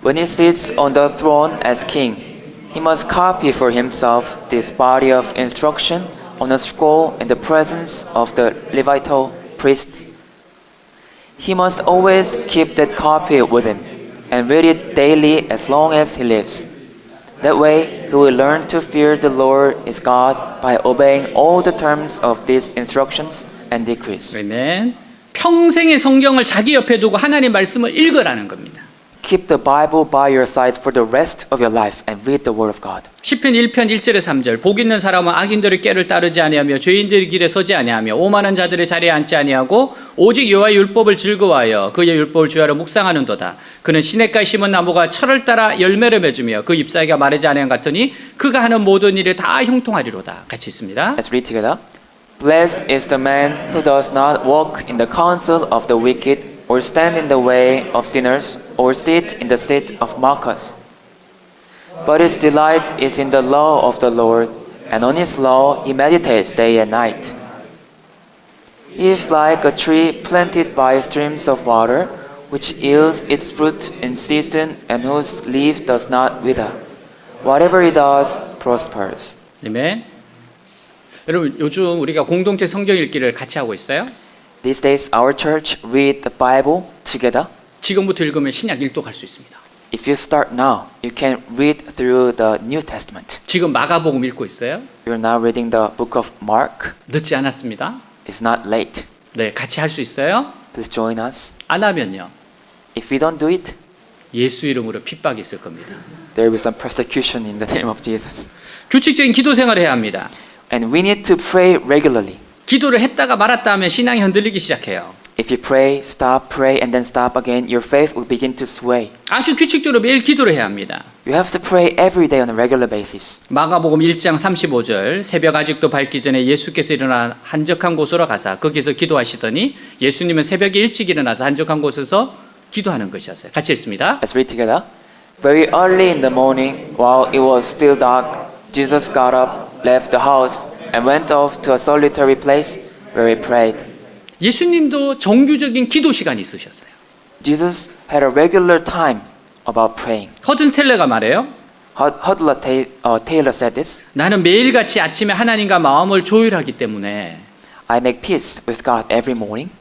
When he sits on the throne as king, he must copy for himself this body of instruction on a scroll in the presence of the Levitical priests. He must always keep that copy with him and read it daily as long as he lives. That way, he will learn to fear the Lord his God by obeying all the terms of these instructions and decrees. 아멘. 평생의 성경을 자기 옆에 두고 하나님 말씀을 읽으라는 겁니다. Keep the Bible by your side for the rest of your life and read the Word of God. 시편 1편 1절에 3절 복 있는 사람은 악인들의 꾀를 따르지 아니하며 죄인들의 길에 서지 아니하며 오만한 자들의 자리에 앉지 아니하고 오직 여호와의 율법을 즐거워하여 그의 율법을 주야로 묵상하는도다. 그는 시냇가에 심은 나무가 철을 따라 열매를 맺으며 그 잎사귀가 마르지 아니한 같으니 그가 하는 모든 일에 다 형통하리로다. 같이 있습니다. Let's read together. Blessed is the man who does not walk in the counsel of the wicked, or stand in the way of sinners, or sit in the seat of mockers. But his delight is in the law of the Lord, and on his law he meditates day and night. He is like a tree planted by streams of water, which yields its fruit in season, and whose leaf does not wither. Whatever he does prospers. 아멘. 여러분 요즘 우리가 공동체 성경 읽기를 같이 하고 있어요. These days, our church read the Bible together. 지금부터 읽으면 신약 일독할 수 있습니다. If you start now, you can read through the New Testament. 지금 마가복음 읽고 있어요. You're now reading the book of Mark. 늦지 않았습니다. It's not late. 네, 같이 할 수 있어요. Please join us. 안 하면요. If we don't do it, 예수 이름으로 핍박이 있을 겁니다. there will be some persecution in the name of Jesus. 규칙적인 기도 생활을 해야 합니다. And we need to pray regularly. 기도를 했다가 말았다 하면 신앙이 흔들리기 시작해요. If you pray, and then stop again, your faith will begin to sway. 아주 규칙적으로 매일 기도를 해야 합니다. You have to pray every day on a regular basis. 마가복음 1장 35절 새벽 아직도 밝기 전에 예수께서 일어나 한적한 곳으로 가사 거기서 기도하시더니 예수님은 새벽에 일찍 일어나서 한적한 곳에서 기도하는 것이었어요. 같이 읽습니다. Let's read together. Very early in the morning, while it was still dark, Jesus got up, left the house, and went off to a solitary place where he prayed. 예수님도 정규적인 기도 시간이 있으셨어요. Jesus had a regular time about praying. 허든 텔러가 말해요. Hudler Taylor said this. 나는 매일같이 아침에 하나님과 마음을 조율하기 때문에 I make peace with God every morning.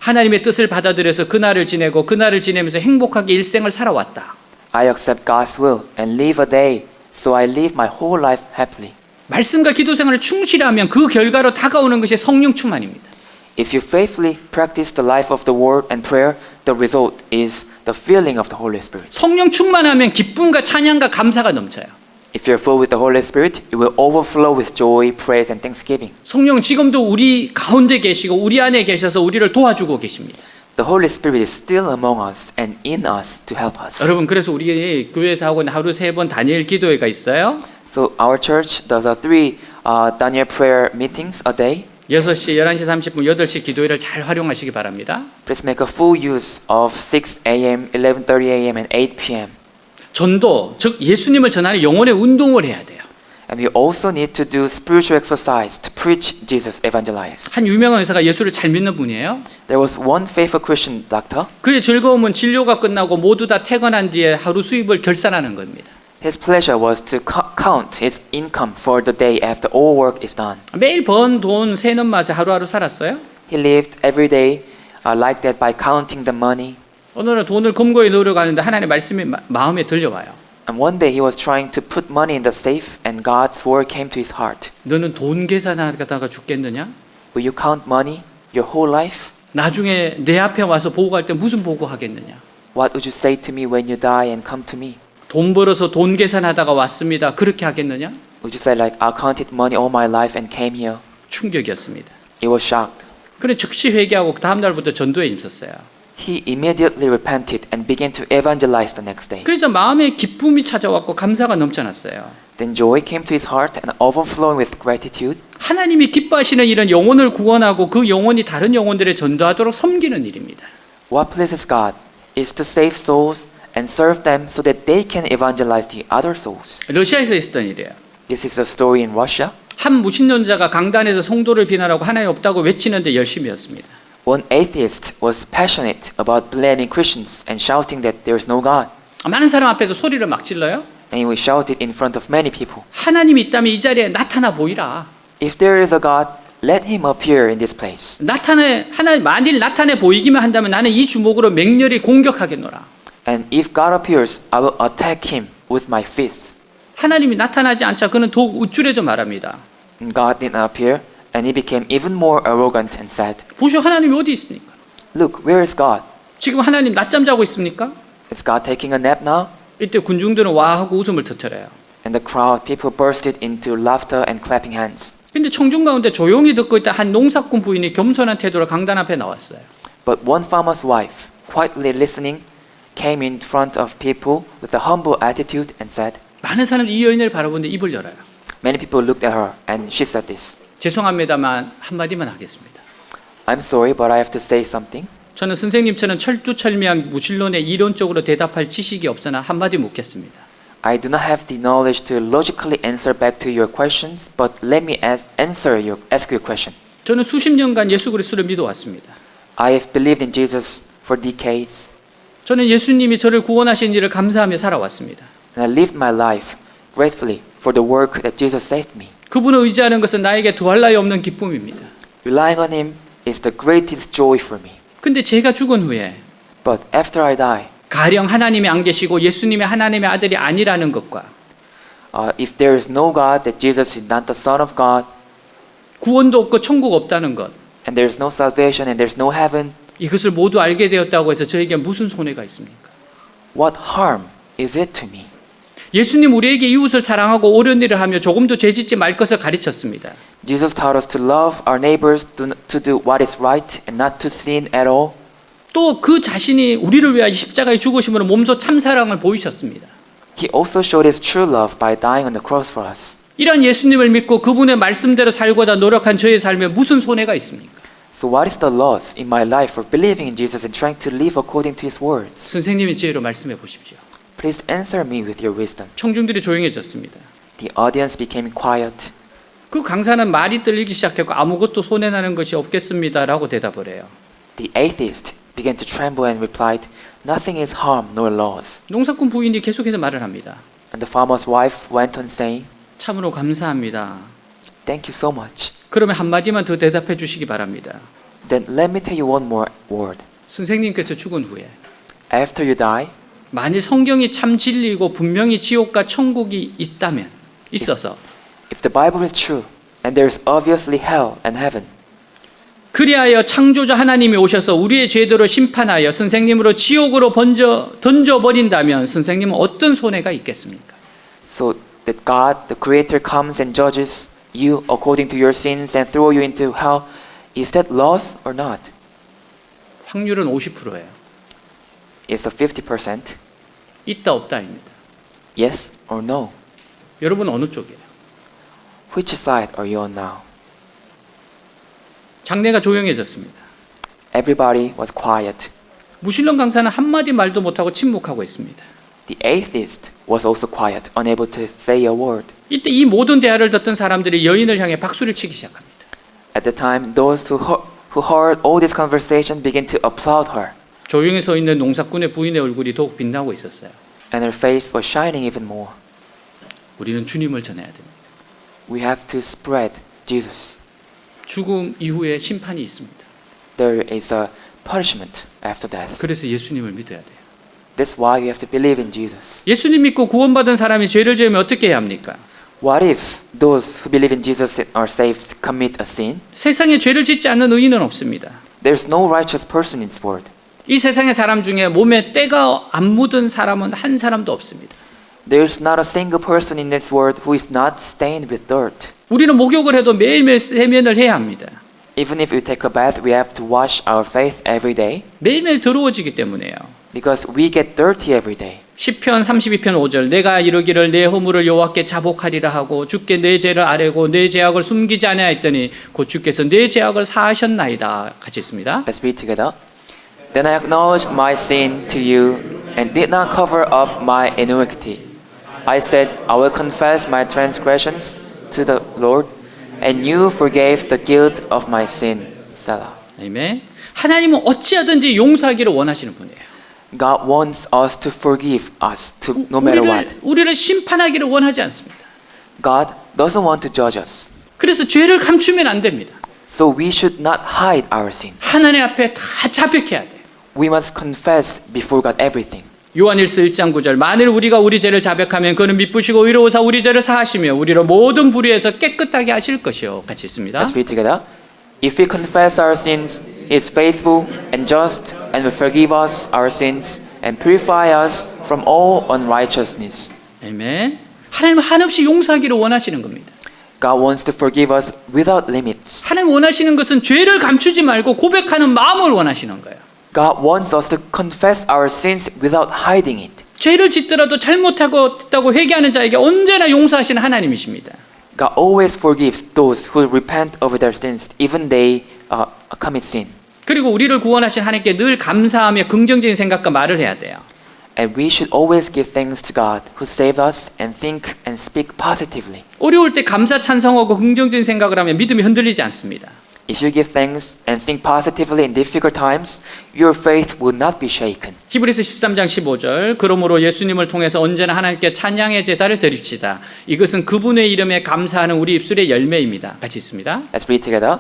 하나님의 뜻을 받아들여서 그날을 지내고 그날을 지내면서 행복하게 일생을 살아왔다. I accept God's will and live a day, so I live my whole life happily. 말씀과 기도 생활을 충실히 하면 그 결과로 다가오는 것이 성령 충만입니다. If you faithfully practice the life of the word and prayer, the result is the filling of the Holy Spirit. 성령 충만하면 기쁨과 찬양과 감사가 넘쳐요. If you're full with the Holy Spirit, you will overflow with joy, praise, and thanksgiving. 성령 지금도 우리 가운데 계시고 우리 안에 계셔서 우리를 도와주고 계십니다. The Holy Spirit is still among us and in us to help us. 여러분 그래서 우리 교회에서 하고 있는 하루 3번 다니엘 기도회가 있어요. So our church does a 3 Daniel prayer meetings a day. 6시, 11시 30분, 8시 기도회를 잘 활용하시기 바랍니다. Please make a full use of 6 a.m., 11:30 a.m. and 8 p.m. 전도, 즉 예수님을 전하는 영혼의 운동을 해야 돼요. And we also need to do spiritual exercise to preach Jesus, evangelize. 한 유명한 의사가 예수를 잘 믿는 분이에요. There was one faithful Christian doctor. 그의 즐거움은 진료가 끝나고 모두 다 퇴근한 뒤에 하루 수입을 결산하는 겁니다. His pleasure was to count his income for the day after all work is done. 매일 번 돈 세는 맛에 하루하루 살았어요. He lived every day like that by counting the money. 어느 날 돈을 금고에 넣으려고 하는데 하나님의 말씀이 마음에 들려와요. And one day he was trying to put money in the safe and God's word came to his heart. 너는 돈 계산하다가 죽겠느냐? Will you count money your whole life? 나중에 내 앞에 와서 보고할 때 무슨 보고하겠느냐? What would you say to me when you die and come to me? 돈 벌어서 돈 계산하다가 왔습니다. 그렇게 하겠느냐? Would you say like I counted money all my life and came here? 충격이었습니다. He was shocked. 그래 즉시 회개하고 그 다음 날부터 전도에 힘썼어요. He immediately repented and began to evangelize the next day. 그래서 마음에 기쁨이 찾아왔고 감사가 넘쳐났어요. Then joy came to his heart and overflowing with gratitude. 하나님이 기뻐하시는 일은 영혼을 구원하고 그 영혼이 다른 영혼들에 전도하도록 섬기는 일입니다. What pleases God is to save souls and serve them so that they can evangelize the other souls. 러시아에서 있었던 일이에요. This is a story in Russia. 한 무신론자가 강단에서 성도를 비난하고 하나님 없다고 외치는데 열심히 했습니다. One atheist was passionate about blaming Christians and shouting that there is no God. 많은 사람 앞에서 소리를 막 질러요. And he was shouted in front of many people. 하나님이 있다면 이 자리에 나타나 보이라. If there is a God, let him appear in this place. 만일 나타내 보이기만 한다면 나는 이 주먹으로 맹렬히 공격하겠노라. And if God appears, I will attack him with my fists. 하나님이 나타나지 않자 그는 더욱 우쭐해져 말합니다. And God did not appear, and he became even more arrogant and said, 보시오, 하나님이 어디 있습니까? Look, where is God? 지금 하나님 낮잠 자고 있습니까? Is God taking a nap now? 이때 군중들은 와 하고 웃음을 터뜨려요. And the crowd, people bursted into laughter and clapping hands. 근데 청중 가운데 조용히 듣고 있다 한 농사꾼 부인이 겸손한 태도로 강단 앞에 나왔어요. But one farmer's wife, quietly listening, came in front of people with a humble attitude and said, 많은 사람들이 이 여인을 바라보는데 입을 열어요. Many people looked at her, and she said this, 죄송합니다만 한마디만 하겠습니다. I'm sorry, but I have to say something. 저는 선생님처럼 철두철미한 무신론에 이론적으로 대답할 지식이 없으나 한마디 묻겠습니다. I do not have the knowledge to logically answer back to your questions, but let me ask your question. 저는 수십 년간 예수 그리스도를 믿어왔습니다. I have believed in Jesus for decades, 저는 예수님이 저를 구원하신 일을 감사하며 살아왔습니다. and I lived my life gratefully for the work that Jesus saved me. 그분을 의지하는 것은 나에게 더할 나위 없는 기쁨입니다. Relying on Him is the greatest joy for me. 근데 제가 죽은 후에 But after I die, 가령 하나님이 안 계시고 예수님이 하나님의 아들이 아니라는 것과 if there is no God, that Jesus is not the Son of God, 구원도 없고 천국 없다는 것, and there is no salvation and there is no heaven, 이것을 모두 알게 되었다고 해서 저에게 무슨 손해가 있습니까? what harm is it to me? 예수님 우리에게 이웃을 사랑하고 옳은 일을 하며 조금도 죄짓지 말 것을 가르쳤습니다. Jesus taught us to love our neighbors, to do what is right and not to sin at all. 또 그 자신이 우리를 위하여 십자가에 죽으심으로 몸소 참사랑을 보이셨습니다. He also showed His true love by dying on the cross for us. 이런 예수님을 믿고 그분의 말씀대로 살고자 노력한 저의 삶에 무슨 손해가 있습니까? So what is the loss in my life for believing in Jesus and trying to live according to His words? 선생님의 지혜로 말씀해 보십시오. Please answer me with your wisdom. 청중들이 조용해졌습니다. The audience became quiet. 그 강사는 말이 떨리기 시작했고 아무것도 손해나는 것이 없겠습니다라고 대답을 해요. The atheist began to tremble and replied, Nothing is harm nor loss. 농사꾼 부인이 계속해서 말을 합니다. And the farmer's wife went on saying, 참으로 감사합니다. Thank you so much. 그러면 한마디만 더 대답해 주시기 바랍니다. Then let me tell you one more word. 선생님께서 죽은 후에 After you die, 만일 성경이 참 진리이고 분명히 지옥과 천국이 있어서 if the Bible is true and there is obviously hell and heaven, 그리하여 창조자 하나님이 오셔서 우리의 죄대로 심판하여 선생님으로 지옥으로 던져버린다면 선생님은 어떤 손해가 있겠습니까? so that God, the Creator, comes and judges you according to your sins and throw you into hell, is that loss or not? 확률은 50%예요. It's a 50%. 있다 없다입니다. Yes or no? 여러분 어느 쪽이에요? Which side are you on now? 장내가 조용해졌습니다. Everybody was quiet. 무신론 강사는 한마디 말도 못하고 침묵하고 있습니다. The atheist was also quiet, unable to say a word. 이때 이 모든 대화를 듣던 사람들이 여인을 향해 박수를 치기 시작합니다. At the time, those who heard all this conversation began to applaud her, 조용히 서 있는 농사꾼의 부인의 얼굴이 더욱 빛나고 있었어요. and her face was shining even more. 우리는 주님을 전해야 됩니다. We have to spread Jesus. 죽음 이후에 심판이 있습니다. There is a punishment after death. 그래서 예수님을 믿어야 돼요. That's why we have to believe in Jesus. 예수님 믿고 구원받은 사람이 죄를 지으면 어떻게 해야 합니까? What if those who believe in Jesus and are saved commit a sin? 세상에 죄를 짓지 않는 의인은 없습니다. There's no righteous person in this world. 이 세상의 사람 중에 몸에 때가 안 묻은 사람은 한 사람도 없습니다. There's not a single person in this world who is not stained with dirt. 우리는 목욕을 해도 매일매일 세면을 해야 합니다. Even if we take a bath, we have to wash our face every day 매일매일 더러워지기 때문에요. because we get dirty every day. 시편 32편 5절 내가 이르기를 내 허물을 여호와께 자복하리라 하고 주께 내 죄를 아뢰고 내 죄악을 숨기지 아니하였더니 곧 주께서 내 죄악을 사하셨나이다. 같이 있습니다. Let's read together. Then I acknowledged my sin to you and did not cover up my iniquity. I said, I will confess my transgressions to the Lord, and you forgave the guilt of my sin. Selah. 아멘. 하나님은 어찌하든지 용서하기를 원하시는 분이에요. God wants us to forgive us no matter what. 우리를 심판하기를 원하지 않습니다. God doesn't want to judge us. 그래서 죄를 감추면 안 됩니다. So we should not hide our sin. 하나님 앞에 다 자백해야 돼요. We must confess before God everything. 요한일서 1장 9절 만일 우리가 우리 죄를 자백하면 그는 미쁘시고 의로우사 우리 죄를 사하시며 우리를 모든 불의에서 깨끗하게 하실 것이요. 같이 있습니다. Let's read together. If we confess our sins, He is faithful and just and will forgive us our sins and purify us from all unrighteousness. 아멘. 하나님은 한없이 용서하기를 원하시는 겁니다. God wants to forgive us without limits. 하나님 원하시는 것은 죄를 감추지 말고 고백하는 마음을 원하시는 거예요. God wants us to confess our sins without hiding it. 죄를 짓더라도 잘못하고 회개하는 자에게 언제나 용서하시는 하나님이십니다. God always forgives those who repent of their sins, even they commit sin. 그리고 우리를 구원하신 하나님께 늘 감사하며 긍정적인 생각과 말을 해야 돼요. And we should always give thanks to God who saved us and think and speak positively. 어려울 때 감사 찬성하고 긍정적인 생각을 하면 믿음이 흔들리지 않습니다. If you give thanks and think positively in difficult times, your faith will not be shaken. 히브리서 13장 15절 그러므로 예수님을 통해서 언제나 하나님께 찬양의 제사를 드립시다. 이것은 그분의 이름에 감사하는 우리 입술의 열매입니다. 같이 있습니다. Let's read together.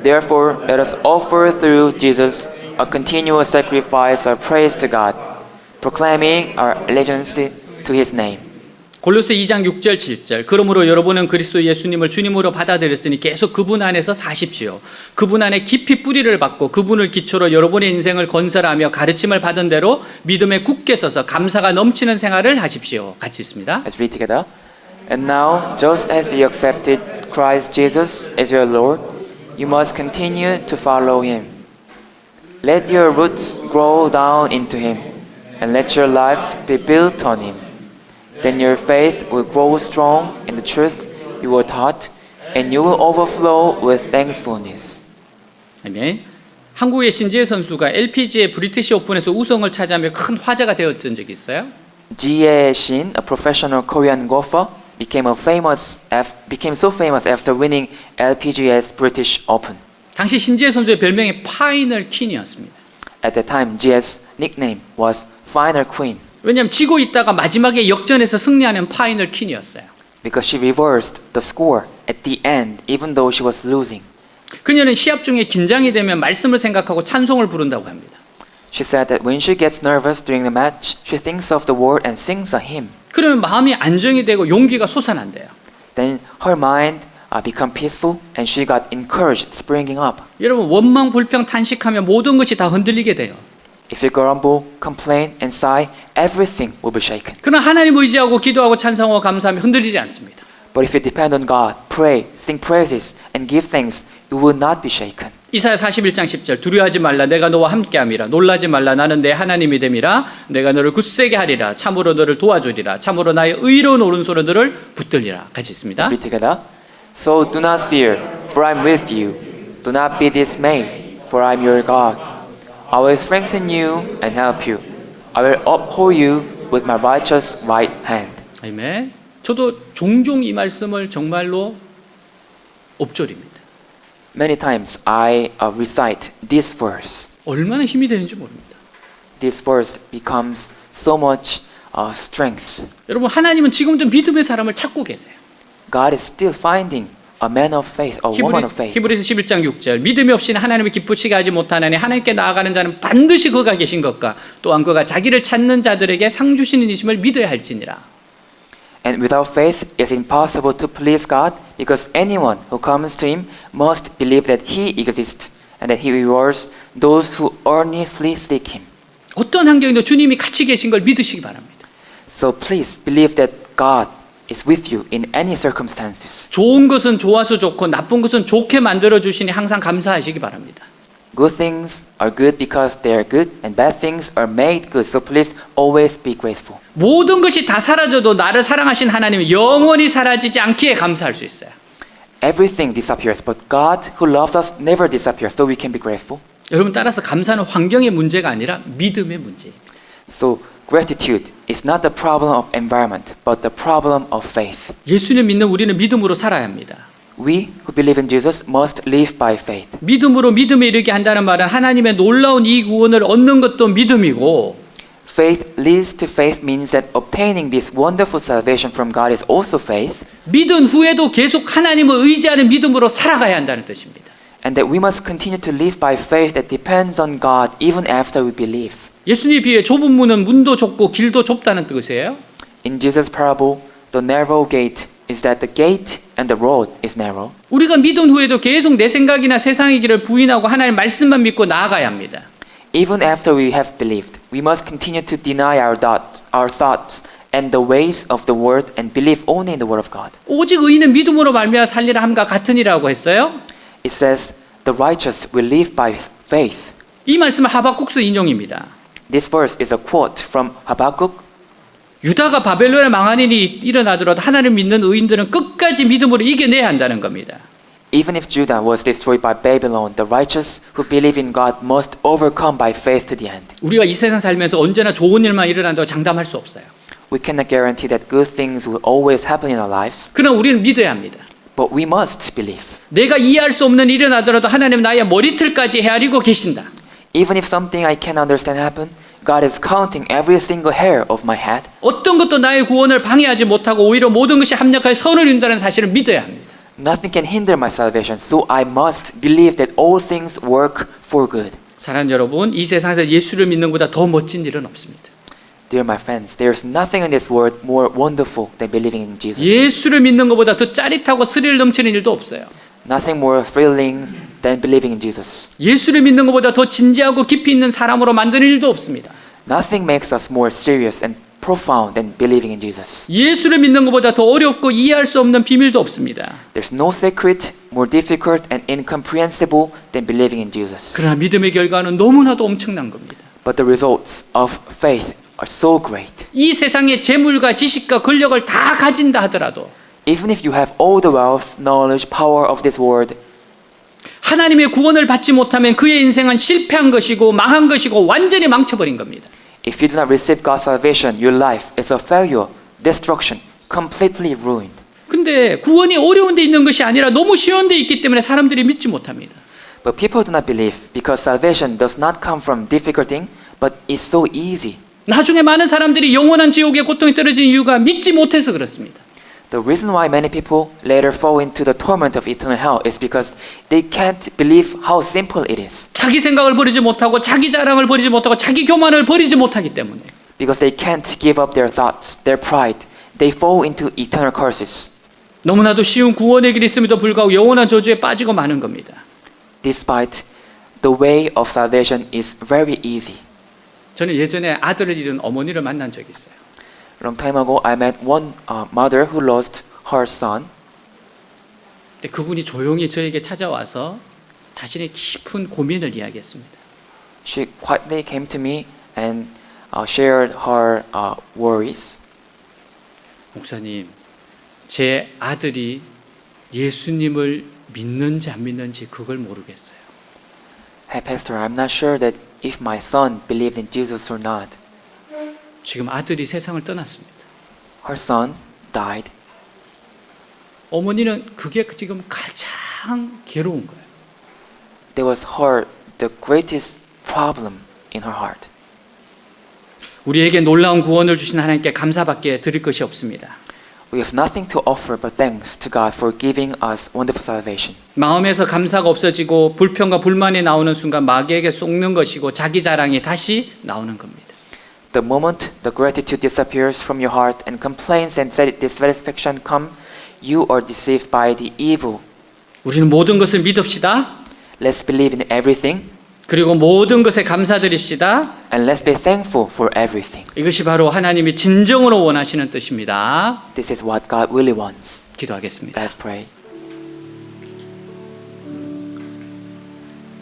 Therefore, let us offer through Jesus a continual sacrifice of praise to God, proclaiming our allegiance to His name. 골로새 2장 6절 7절 그러므로 여러분은 그리스도 예수님을 주님으로 받아들였으니 계속 그분 안에서 사십시오. 그분 안에 깊이 뿌리를 받고 그분을 기초로 여러분의 인생을 건설하며 가르침을 받은 대로 믿음에 굳게 서서 감사가 넘치는 생활을 하십시오. 같이 있습니다. Let's read together. And now, just as you accepted Christ Jesus as your Lord, you must continue to follow Him. Let your roots grow down into Him, and let your lives be built on Him. Then your faith will grow strong in the truth you were taught, and you will overflow with thankfulness. 아멘. 한국의 신지혜 선수가 LPGA 브리티시 오픈에서 우승을 차지하며 큰 화제가 되었던 적이 있어요. Jie Shin, a professional Korean golfer, became so famous after winning LPGA's British Open. 당시 신지혜 선수의 별명이 파이널 퀸이었습니다. At that time, Jie's nickname was Final Queen 왜냐하면 지고 있다가 마지막에 역전해서 승리하는 파이널 퀸이었어요. because she reversed the score at the end, even though she was losing. 그녀는 시합 중에 긴장이 되면 말씀을 생각하고 찬송을 부른다고 합니다. She said that when she gets nervous during the match, she thinks of the word and sings a hymn. 그러면 마음이 안정이 되고 용기가 솟아난대요. Then her mind became peaceful and she got encouraged springing up. 여러분 원망 불평 탄식하면 모든 것이 다 흔들리게 돼요. If you grumble, complain, and sigh, everything will be shaken. 그러나 하나님 의지하고 기도하고 찬송하고 감사하면 흔들리지 않습니다. But if you depend on God, pray, sing praises, and give thanks, you will not be shaken. 이사야 41장 10절 두려워하지 말라 내가 너와 함께함이라 놀라지 말라 나는 내 하나님이 됨이라 내가 너를 굳세게 하리라 참으로 너를 도와주리라 참으로 나의 의로운 오른손으로 너를 붙들리라. 같이 있습니다. Let's read together. So do not fear, for I am with you. Do not be dismayed, for I am your God. I will strengthen you and help you. I will uphold you with my righteous right hand. 아멘. 저도 종종 이 말씀을 정말로 엎조립니다. Many times I recite this verse. 얼마나 힘이 되는지 모릅니다. This verse becomes so much strength. 여러분 하나님은 지금도 믿음의 사람을 찾고 계세요. God is still finding a man of faith, a woman of faith. 히브리서 11장 6절 믿음이 없이는 하나님을 기쁘시게 하지 못하나니 하나님께 나아가는 자는 반드시 그가 계신 것과 또한 그가 자기를 찾는 자들에게 상 주시는 이심을 믿어야 할지니라. And without faith it is impossible to please God because anyone who comes to Him must believe that He exists and that He rewards those who earnestly seek Him. 어떤 환경에도 주님이 같이 계신 걸 믿으시기 바랍니다. So please believe that God is with you in any circumstances. 좋은 것은 좋아서 좋고 나쁜 것은 좋게 만들어 주시니 항상 감사하시기 바랍니다. Good things are good because they are good, and bad things are made good. So please always be grateful. 모든 것이 다 사라져도 나를 사랑하신 하나님은 영원히 사라지지 않기에 감사할 수 있어요. Everything disappears, but God who loves us never disappears. So we can be grateful. 여러분 따라서 감사는 환경의 문제가 아니라 믿음의 문제입니다. So gratitude is not the problem of environment, but the problem of faith. 예수님 믿는 우리는 믿음으로 살아야 합니다. We who believe in Jesus must live by faith. 믿음으로 믿음에 이르게 한다는 말은 하나님의 놀라운 이 구원을 얻는 것도 믿음이고 Faith leads to faith means that obtaining this wonderful salvation from God is also faith, 믿은 후에도 계속 하나님을 의지하는 믿음으로 살아가야 한다는 뜻입니다. and that we must continue to live by faith that depends on God even after we believe. 예수님 비유에 좁은 문은 문도 좁고 길도 좁다는 뜻이에요. In Jesus' parable, the narrow gate is that the gate and the road is narrow. 우리가 믿은 후에도 계속 내 생각이나 세상의 길을 부인하고 하나님 말씀만 믿고 나아가야 합니다. Even after we have believed, we must continue to deny our thoughts and the ways of the world and believe only in the word of God. 오직 의인은 믿음으로 말미암아 살리라 함과 같으니라고 했어요. It says, the righteous will live by faith. 이 말씀은 하박국서 인용입니다. This verse is a quote from Habakkuk. 유다가 바벨론에 망한 일이 일어나더라도 하나님 믿는 의인들은 끝까지 믿음으로 이겨내야 한다는 겁니다. Even if Judah was destroyed by Babylon, the righteous who believe in God must overcome by faith to the end. 우리가 이 세상 살면서 언제나 좋은 일만 일어난다고 장담할 수 없어요. We cannot guarantee that good things will always happen in our lives, 그러나 우리는 믿어야 합니다. but we must believe. 내가 이해할 수 없는 일이 일어나더라도 하나님 나의 머리털까지 헤아리고 계신다. Even if something I can't understand happen, God is counting every single hair of my head. 어떤 것도 나의 구원을 방해하지 못하고 오히려 모든 것이 합력하여 선을 이룬다는 사실을 믿어야 합니다. Nothing can hinder my salvation, so I must believe that all things work for good. 사랑하는 여러분, 이 세상에서 예수를 믿는 것보다 더 멋진 일은 없습니다. Dear my friends, there's nothing in this world more wonderful than believing in Jesus. 예수를 믿는 것보다 더 짜릿하고 스릴 넘치는 일도 없어요. Nothing more thrilling than believing in Jesus. 예수를 믿는 것보다 더 진지하고 깊이 있는 사람으로 만드는 일도 없습니다. Nothing makes us more serious and profound than believing in Jesus. 예수를 믿는 것보다 더 어렵고 이해할 수 없는 비밀도 없습니다. There's no secret more difficult and incomprehensible than believing in Jesus. 그러나 믿음의 결과는 너무나도 엄청난 겁니다. But the results of faith are so great. 이 세상의 재물과 지식과 권력을 다 가진다 하더라도 Even if you have all the wealth, knowledge, power of this world, 하나님의 구원을 받지 못하면 그의 인생은 실패한 것이고 망한 것이고 완전히 망쳐버린 겁니다. if you do not receive God's salvation, your life is a failure, destruction, completely ruined. 근데 구원이 어려운 데 있는 것이 아니라 너무 쉬운 데 있기 때문에 사람들이 믿지 못합니다. But people do not believe because salvation does not come from difficult thing, but it's so easy. 나중에 많은 사람들이 영원한 지옥의 고통에 떨어진 이유가 믿지 못해서 그렇습니다. The reason why many people later fall into the torment of eternal hell is because they can't believe how simple it is. 자기 생각을 버리지 못하고 자기 자랑을 버리지 못하고 자기 교만을 버리지 못하기 때문에 Because they can't give up their thoughts, their pride, they fall into eternal curses. 너무나도 쉬운 구원의 길이 있음에도 불구하고 영원한 저주에 빠지고 마는 겁니다. Despite the way of salvation is very easy. 저는 예전에 아들을 잃은 어머니를 만난 적이 있어요. A long time ago, I met one mother who lost her son. 근데 그분이 조용히 저에게 찾아와서 자신의 깊은 고민을 이야기했습니다. She quietly came to me and shared her worries. 목사님, 제 아들이 예수님을 믿는지 안 믿는지 그걸 모르겠어요. Hey, Pastor, I'm not sure that if my son believed in Jesus or not. 지금 아들이 세상을 떠났습니다. Her son died. 어머니는 그게 지금 가장 괴로운 거예요. That was the greatest problem in her heart. 우리에게 놀라운 구원을 주신 하나님께 감사밖에 드릴 것이 없습니다. We have nothing to offer but thanks to God for giving us wonderful salvation. 마음에서 감사가 없어지고 불평과 불만이 나오는 순간 마귀에게 속는 것이고 자기 자랑이 다시 나오는 겁니다. The moment the gratitude disappears from your heart and complaints and dissatisfaction come, you are deceived by the evil. 우리는 모든 것을 믿읍시다. Let's believe in everything. 그리고 모든 것에 감사드립시다. And let's be thankful for everything. 이것이 바로 하나님이 진정으로 원하시는 뜻입니다. This is what God really wants. 기도하겠습니다. Let's pray.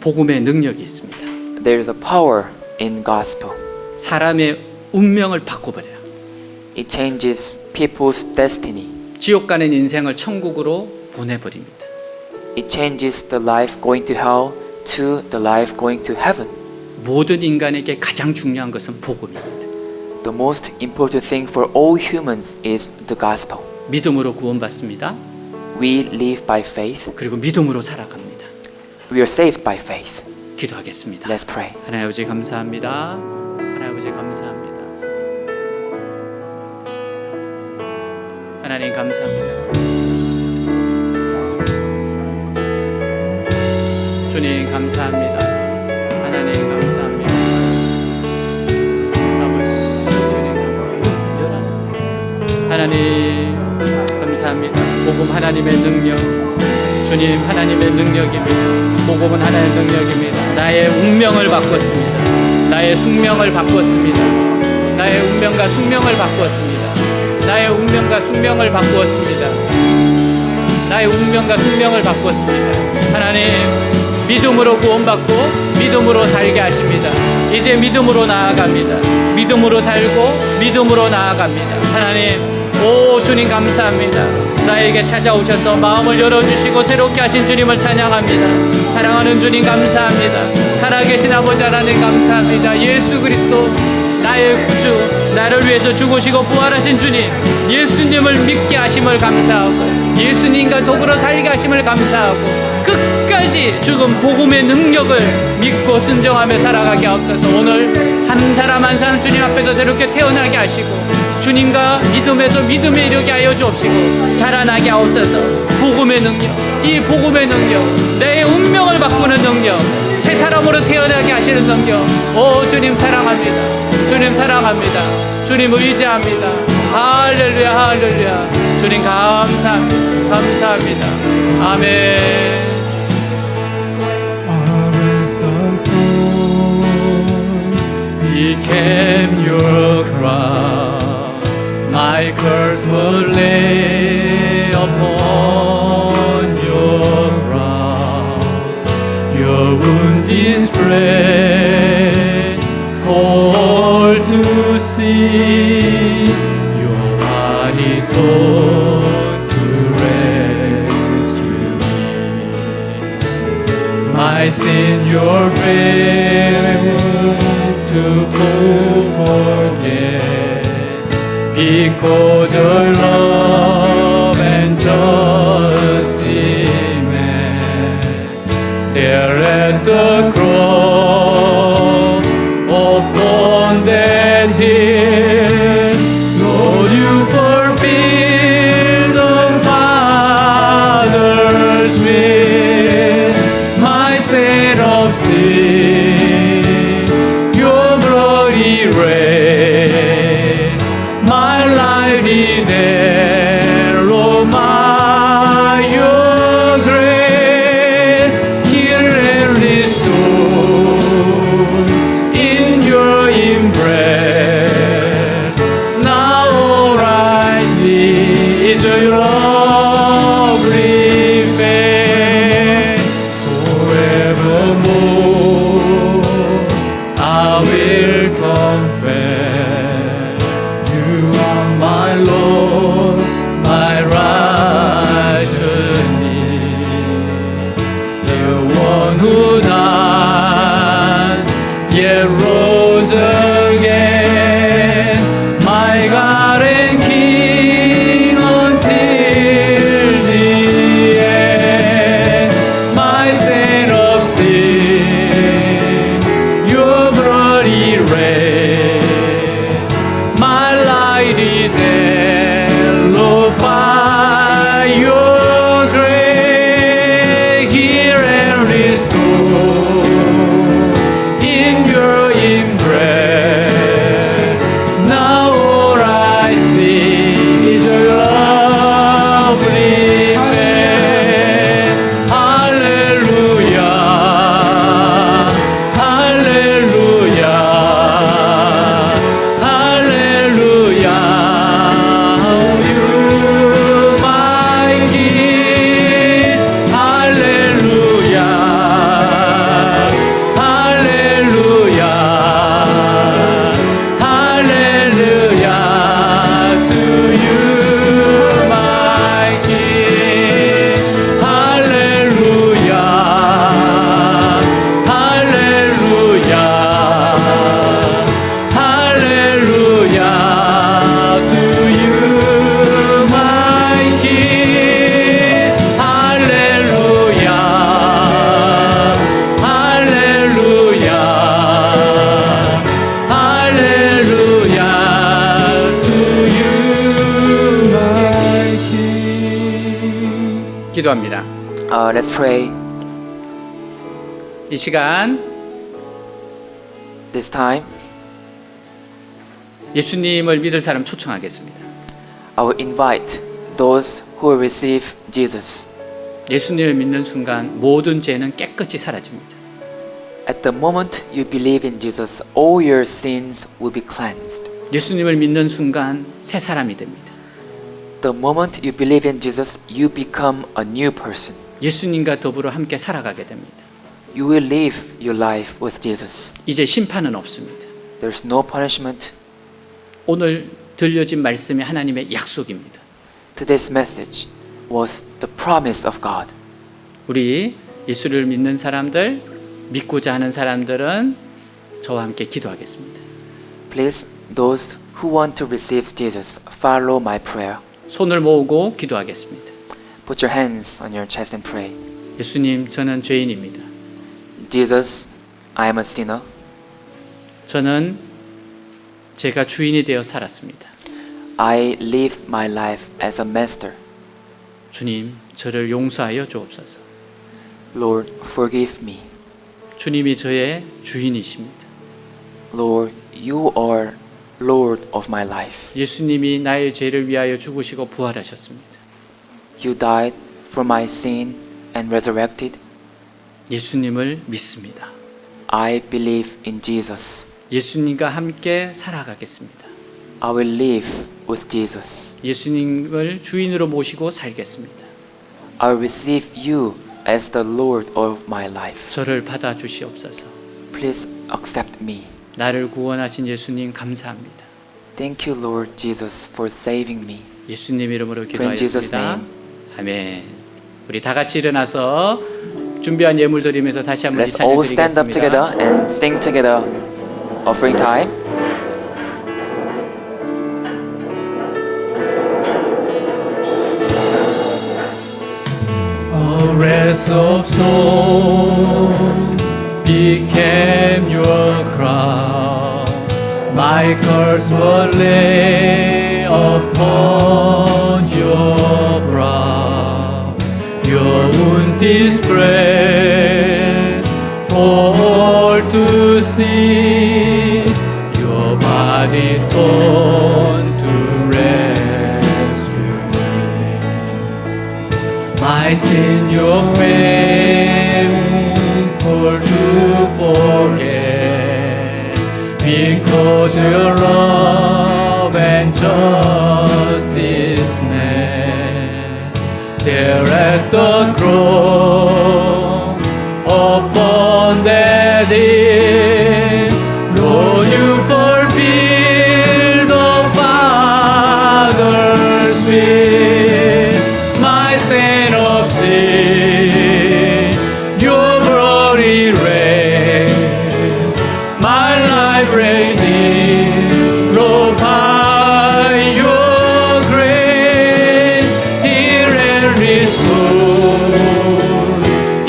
복음의 능력이 있습니다. There is a power in gospel. 사람의 운명을 바꿔버려요. It changes people's destiny. 지옥 가는 인생을 천국으로 보내버립니다. It changes the life going to hell to the life going to heaven. 모든 인간에게 가장 중요한 것은 복음입니다. The most important thing for all humans is the gospel. 믿음으로 구원받습니다. We live by faith. 그리고 믿음으로 살아갑니다. We are saved by faith. 기도하겠습니다. Let's pray. 하나님 아버지 감사합니다. 하나님 아버지 감사합니다. 하나님 감사합니다. 주님 감사합니다. 하나님 감사합니다. 아버지 주님 감사합니다. 하나님 감사합니다. 복음 하나님의 능력, 주님 하나님의 능력입니다. 복음은 하나님의 능력입니다. 나의 운명을 바꿨습니다. 나의 숙명을 바꿨습니다. 나의 운명과 숙명을 바꾸었습니다. 나의 운명과 숙명을 바꾸었습니다. 나의 운명과 숙명을 바꾸었습니다. 하나님 믿음으로 구원받고 믿음으로 살게 하십니다. 이제 믿음으로 나아갑니다. 믿음으로 살고 믿음으로 나아갑니다. 하나님 오 주님 감사합니다. 나에게 찾아오셔서 마음을 열어주시고 새롭게 하신 주님을 찬양합니다. 사랑하는 주님 감사합니다. 살아계신 아버지 하나님 감사합니다. 예수 그리스도 나의 구주, 나를 위해서 죽으시고 부활하신 주님, 예수님을 믿게 하심을 감사하고 예수님과 더불어 살게 하심을 감사하고 끝까지 죽은 복음의 능력을 믿고 순종하며 살아가게 하옵소서. 오늘 한 사람 한 사람 주님 앞에서 새롭게 태어나게 하시고 주님과 믿음에서 믿음에 이르게 하여 주옵시고 자라나게 하옵소서. 복음의 능력, 이 복음의 능력, 내 운명을 바꾸는 능력, 새 사람으로 태어나게 하시는 능력, 오 주님 사랑합니다. 주님 사랑합니다. 주님 의지합니다. 할렐루야 할렐루야. 주님 감사합니다. 감사합니다. 아멘. Became your crown, my curse will lay upon your brow, your wounds display for all to see, your body torn to rescue me, my sins your veil to forget, because your love and justice met there at the cross upon that hill. Lord, you fulfill the Father's will, my set of sin. Raised my life in there, oh my your grace, here and restore 기도합니다. Let's pray. 이 시간 This time, 예수님을 믿을 사람 초청하겠습니다. I will invite those who will receive Jesus. 예수님을 믿는 순간 모든 죄는 깨끗이 사라집니다. At the moment you believe in Jesus, all your sins will be cleansed. 예수님을 믿는 순간 새 사람이 됩니다. The moment you believe in Jesus, you become a new person. 예수님과 더불어 함께 살아가게 됩니다. You will live your life with Jesus. 이제 심판은 없습니다. There's no punishment. 오늘 들려진 말씀이 하나님의 약속입니다. Today's message was the promise of God. 우리 예수를 믿는 사람들, 믿고자 하는 사람들은 저와 함께 기도하겠습니다. Please, those who want to receive Jesus, follow my prayer. 손을 모으고 기도하겠습니다. Put your hands on your chest and pray. 예수님, 저는 죄인입니다. Jesus, I am a sinner. 저는 제가 주인이 되어 살았습니다. I lived my life as a master. 주님, 저를 용서하여 주옵소서. Lord, forgive me. 주님이 저의 주인이십니다. Lord, you are Lord of my life. 예수님이 나의 죄를 위하여 죽으시고 부활하셨습니다. You died for my sin and resurrected. 예수님을 믿습니다. I believe in Jesus. 예수님과 함께 살아가겠습니다. I will live with Jesus. 예수님을 주인으로 모시고 살겠습니다. I will receive you as the Lord of my life. 저를 받아 주시옵소서. Please accept me. 나를 구원하신 예수님 감사합니다. Thank you, Lord Jesus, for saving me. 예수님 이름으로 In Jesus' 기도하였습니다. name. 아멘. 우리 다 같이 일어나서 준비한 예물 드리면서 다시 한번 이 Let's 찬양 all stand up 드리겠습니다. together and sing together. Offering time. A wreath of thorns became your crown. My curse was laid upon your brow. Your wound displayed for all to see. Your body torn to rescue me. My sin, your faithful to forget, because your love and justice met. There at the cross, upon that day, Lord, you fulfilled the Father's will. My sin of sin, your glory reigns. My life redeemed, Lord, by your grace, here and restored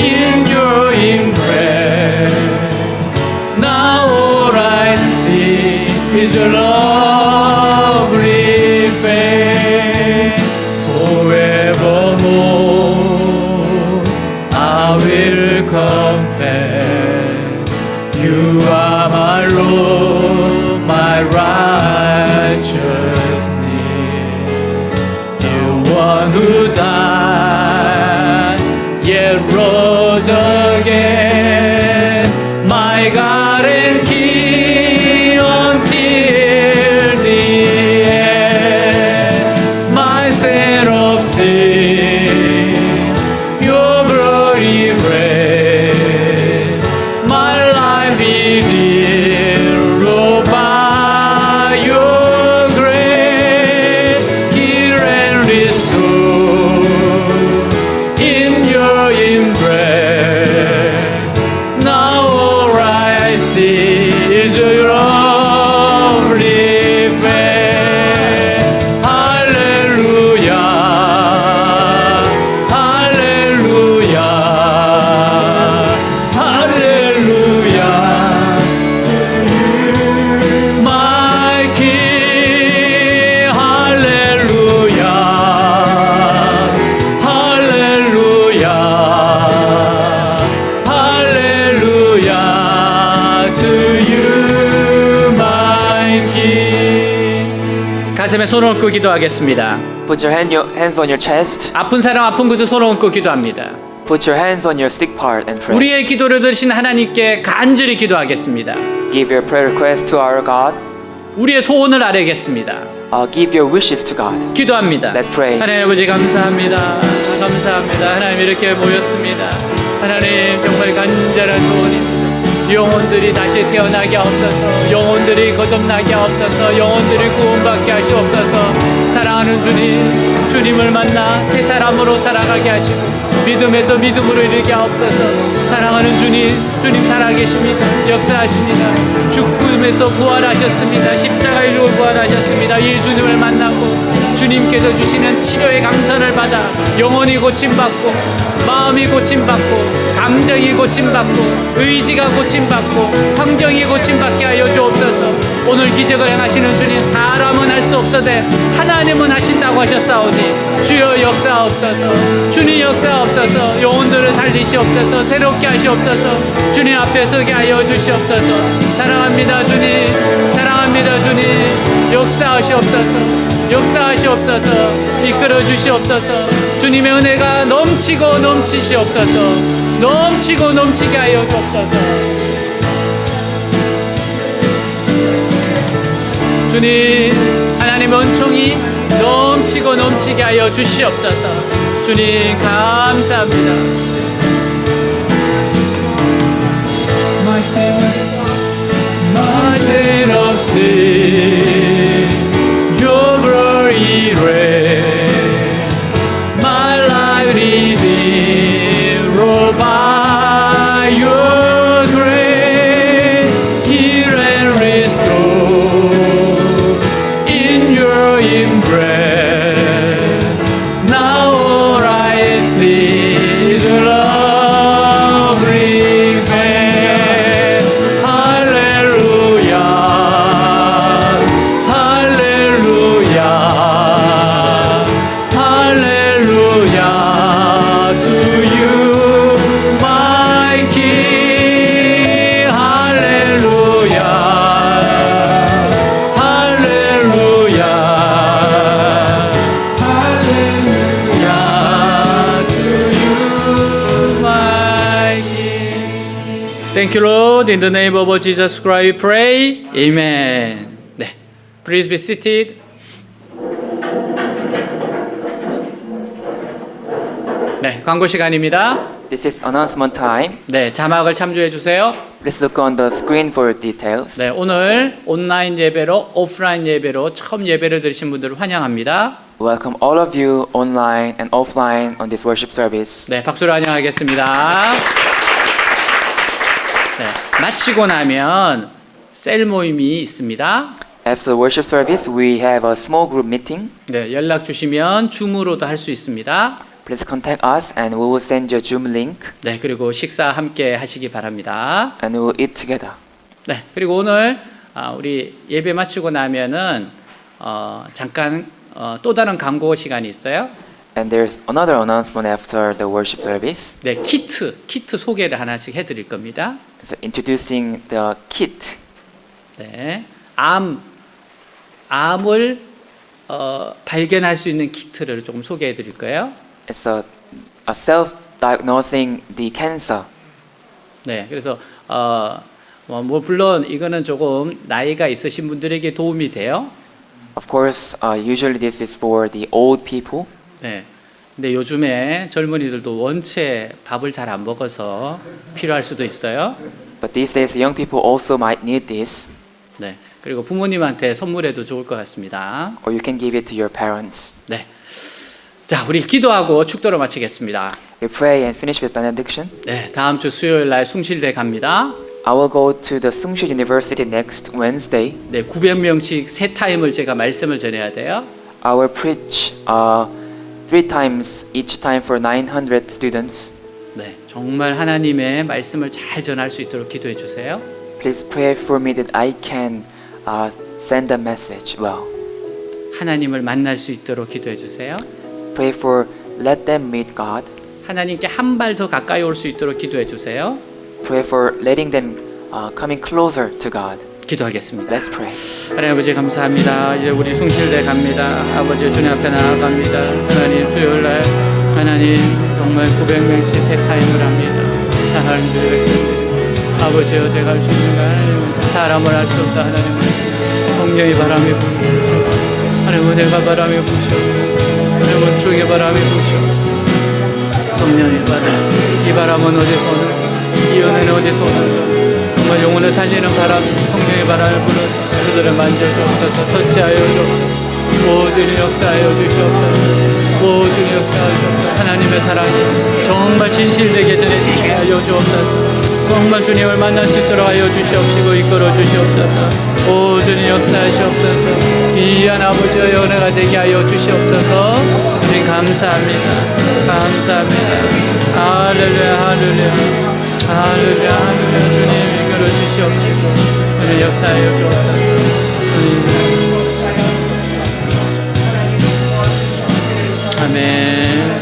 in your embrace. Now all I see is your lovely face. Forevermore I will confess, you are my Lord, my righteousness. The one who died, yet rose again, my God and King until the end. My sin of sin, your glory reigns. My life redeemed, Lord, by your grace, here and restored 손을 얹고 기도하겠습니다. Put your hands on your chest. 아픈 사람 아픈 곳에 손을 얹고 기도합니다. Put your hands on your sick part and pray. 우리의 기도를 들으신 하나님께 간절히 기도하겠습니다. Give your prayer request to our God. 우리의 소원을 아뢰겠습니다. Give your wishes to God. 기도합니다. Let's pray. 하나님 아버지 감사합니다. 감사합니다. 하나님 이렇게 모였습니다. 하나님 정말 간절한 소원입니다. 영혼들이 다시 태어나게 하옵소서. 영혼들이 거듭나게 하옵소서. 영혼들이 구원받게 하시옵소서. 사랑하는 주님, 주님을 만나 새 사람으로 살아가게 하시고 믿음에서 믿음으로 이르게 하옵소서. 사랑하는 주님, 주님 살아계십니다. 역사하십니다. 죽음에서 부활하셨습니다. 십자가의로 부활하셨습니다. 이 주님을 만나고 주님께서 주시는 치료의 감선을 받아 영혼이 고침받고 마음이 고침받고 감정이 고침받고 의지가 고침받고 환경이 고침받게 하여 주옵소서. 오늘 기적을 행하시는 주님, 사람은 할 수 없어되 하나님은 하신다고 하셨사오니 주여 역사하옵소서. 주님 역사하옵소서. 영혼들을 살리시옵소서. 새롭게 하시옵소서. 주님 앞에 서게 하여 주시옵소서. 사랑합니다 주님, 사랑합니다 주님. 역사하시옵소서. 역사하시옵소서. 이끌어 주시옵소서. 주님의 은혜가 넘치고 넘치시옵소서. 넘치고 넘치게 하여 주옵소서. 주님, 하나님의 은총이 넘치고 넘치게 하여 주시옵소서. 주님 감사합니다. My sin of sin, your glory reign, my life redeemed, oh, by your grace, heal and restore in your embrace. Now all I see is your lovely face. Hallelujah, hallelujah, hallelujah to you, my King. Hallelujah, hallelujah, hallelujah to you, my King. Thank you, Lord. In the name of Jesus Christ, we pray. Amen. 네, please be seated. 네, 광고 시간입니다. This is announcement time. 네, 자막을 참조해 주세요. Please look on the screen for details. 네, 오늘 온라인 예배로 오프라인 예배로 처음 예배를 드리신 분들을 환영합니다. Welcome all of you online and offline on this worship service. 네, 박수로 환영하겠습니다. 네, 마치고 나면 셀 모임이 있습니다. After the worship service, we have a small group meeting. 네, 연락 주시면 줌으로도 할 수 있습니다. Please contact us and we will send you a Zoom link 네, 그리고 식사 함께 하시기 바랍니다. and we will eat together. 네, 그리고 오늘 우리 예배 마치고 나면은 잠깐 또 다른 광고 시간이 있어요. And there's another announcement after the worship service. 네, 키트 소개를 하나씩 해드릴 겁니다. So introducing the kit. 네, 암을 발견할 수 있는 키트를 조금 소개해드릴 거예요. It's a self-diagnosing the cancer. 네, 그래서 뭐 물론 이거는 조금 나이가 있으신 분들에게 도움이 돼요. Of course, usually this is for the old people. 네, 근데 요즘에 젊은이들도 원체 밥을 잘 안 먹어서 필요할 수도 있어요. But these days, young people also might need this. 네, 그리고 부모님한테 선물해도 좋을 것 같습니다. Or you can give it to your parents. 네, 자, 우리 기도하고 축도로 마치겠습니다. We pray and finish with benediction. 네, 다음 주 수요일 날 숭실대 갑니다. I will go to the Sungshu University next Wednesday. 네, 900명씩 세 타임을 제가 말씀을 전해야 돼요. I will preach 3 times, each time for 900 students. 네, 정말 하나님의 말씀을 잘 전할 수 있도록 기도해 주세요. Please pray for me that I can send the message well. 하나님을 만날 수 있도록 기도해 주세요. Pray for let them meet God. 하나님께 한 발 더 가까이 올 수 있도록 기도해 주세요. Pray for letting them coming closer to God. 기도하겠습니다. Let's pray. 하나님 아버지 감사합니다. 이제 우리 숭실대 갑니다. 아버지 주님 앞에 나아갑니다. 하나님 수요일날 하나님 정말 900명씩 새 타임을 합니다. 하나님 주의 말씀드립니다. 아버지 어제 갈 수 있는 날 사람을 알 수 없다. 하나님은 성령의 바람이 부시고 하나님 은혜가 바람이 부시고 하나님 은총의 바람이 부시고 성령의 바람 이 바람은 어디서 오는가 이 은혜는 어디서 오는가 정말 영혼을 살리는 바람 성령의 바람을 불어서 그들을 만져주옵소서 터치하여 주옵소서 모든 역사하여 주시옵소서 모든 역사하여 주옵소서 하나님의 사랑이 정말 진실되게 전해지게 하여 주옵소서 정말 주님을 만날 수 있도록 하여 주시옵시고 이끌어 주시옵소서 오 주님 역사하시옵소서 귀한 아버지의 은혜가 되게 하여 주시옵소서 주님 감사합니다 감사합니다 할렐루야 할렐루야 할렐루야 할렐루야 주님 이끌어 주시옵시고 주님 역사하여 주옵소서 주님 아멘.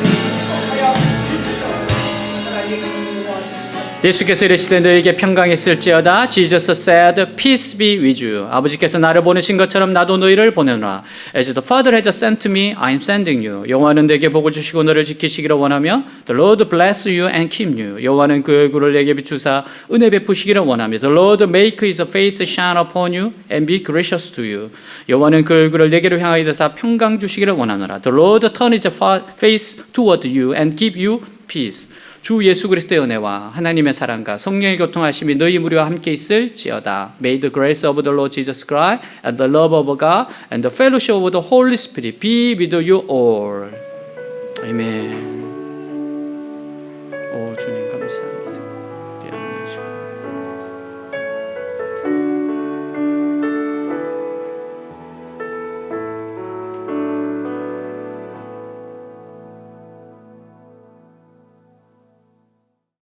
예수께서 이르시되 너에게 평강이 있을지어다. Jesus said, peace be with you. 아버지께서 나를 보내신 것처럼 나도 너희를 보내노라. As the Father has sent me, I am sending you. 여호와는 내게 복을 주시고 너를 지키시기를 원하며 The Lord bless you and keep you. 여호와는 그 얼굴을 내게 비추사 은혜 베푸시기를 원하며 The Lord make his face shine upon you and be gracious to you. 여호와는 그 얼굴을 내게로 향하여 드사 평강 주시기를 원하노라. The Lord turn his face toward you and give you peace. 주 예수 그리스도의 은혜와 하나님의 사랑과 성령의 교통하심이 너희 무리와 함께 있을지어다. May the grace of the Lord Jesus Christ and the love of God and the fellowship of the Holy Spirit be with you all. 아멘.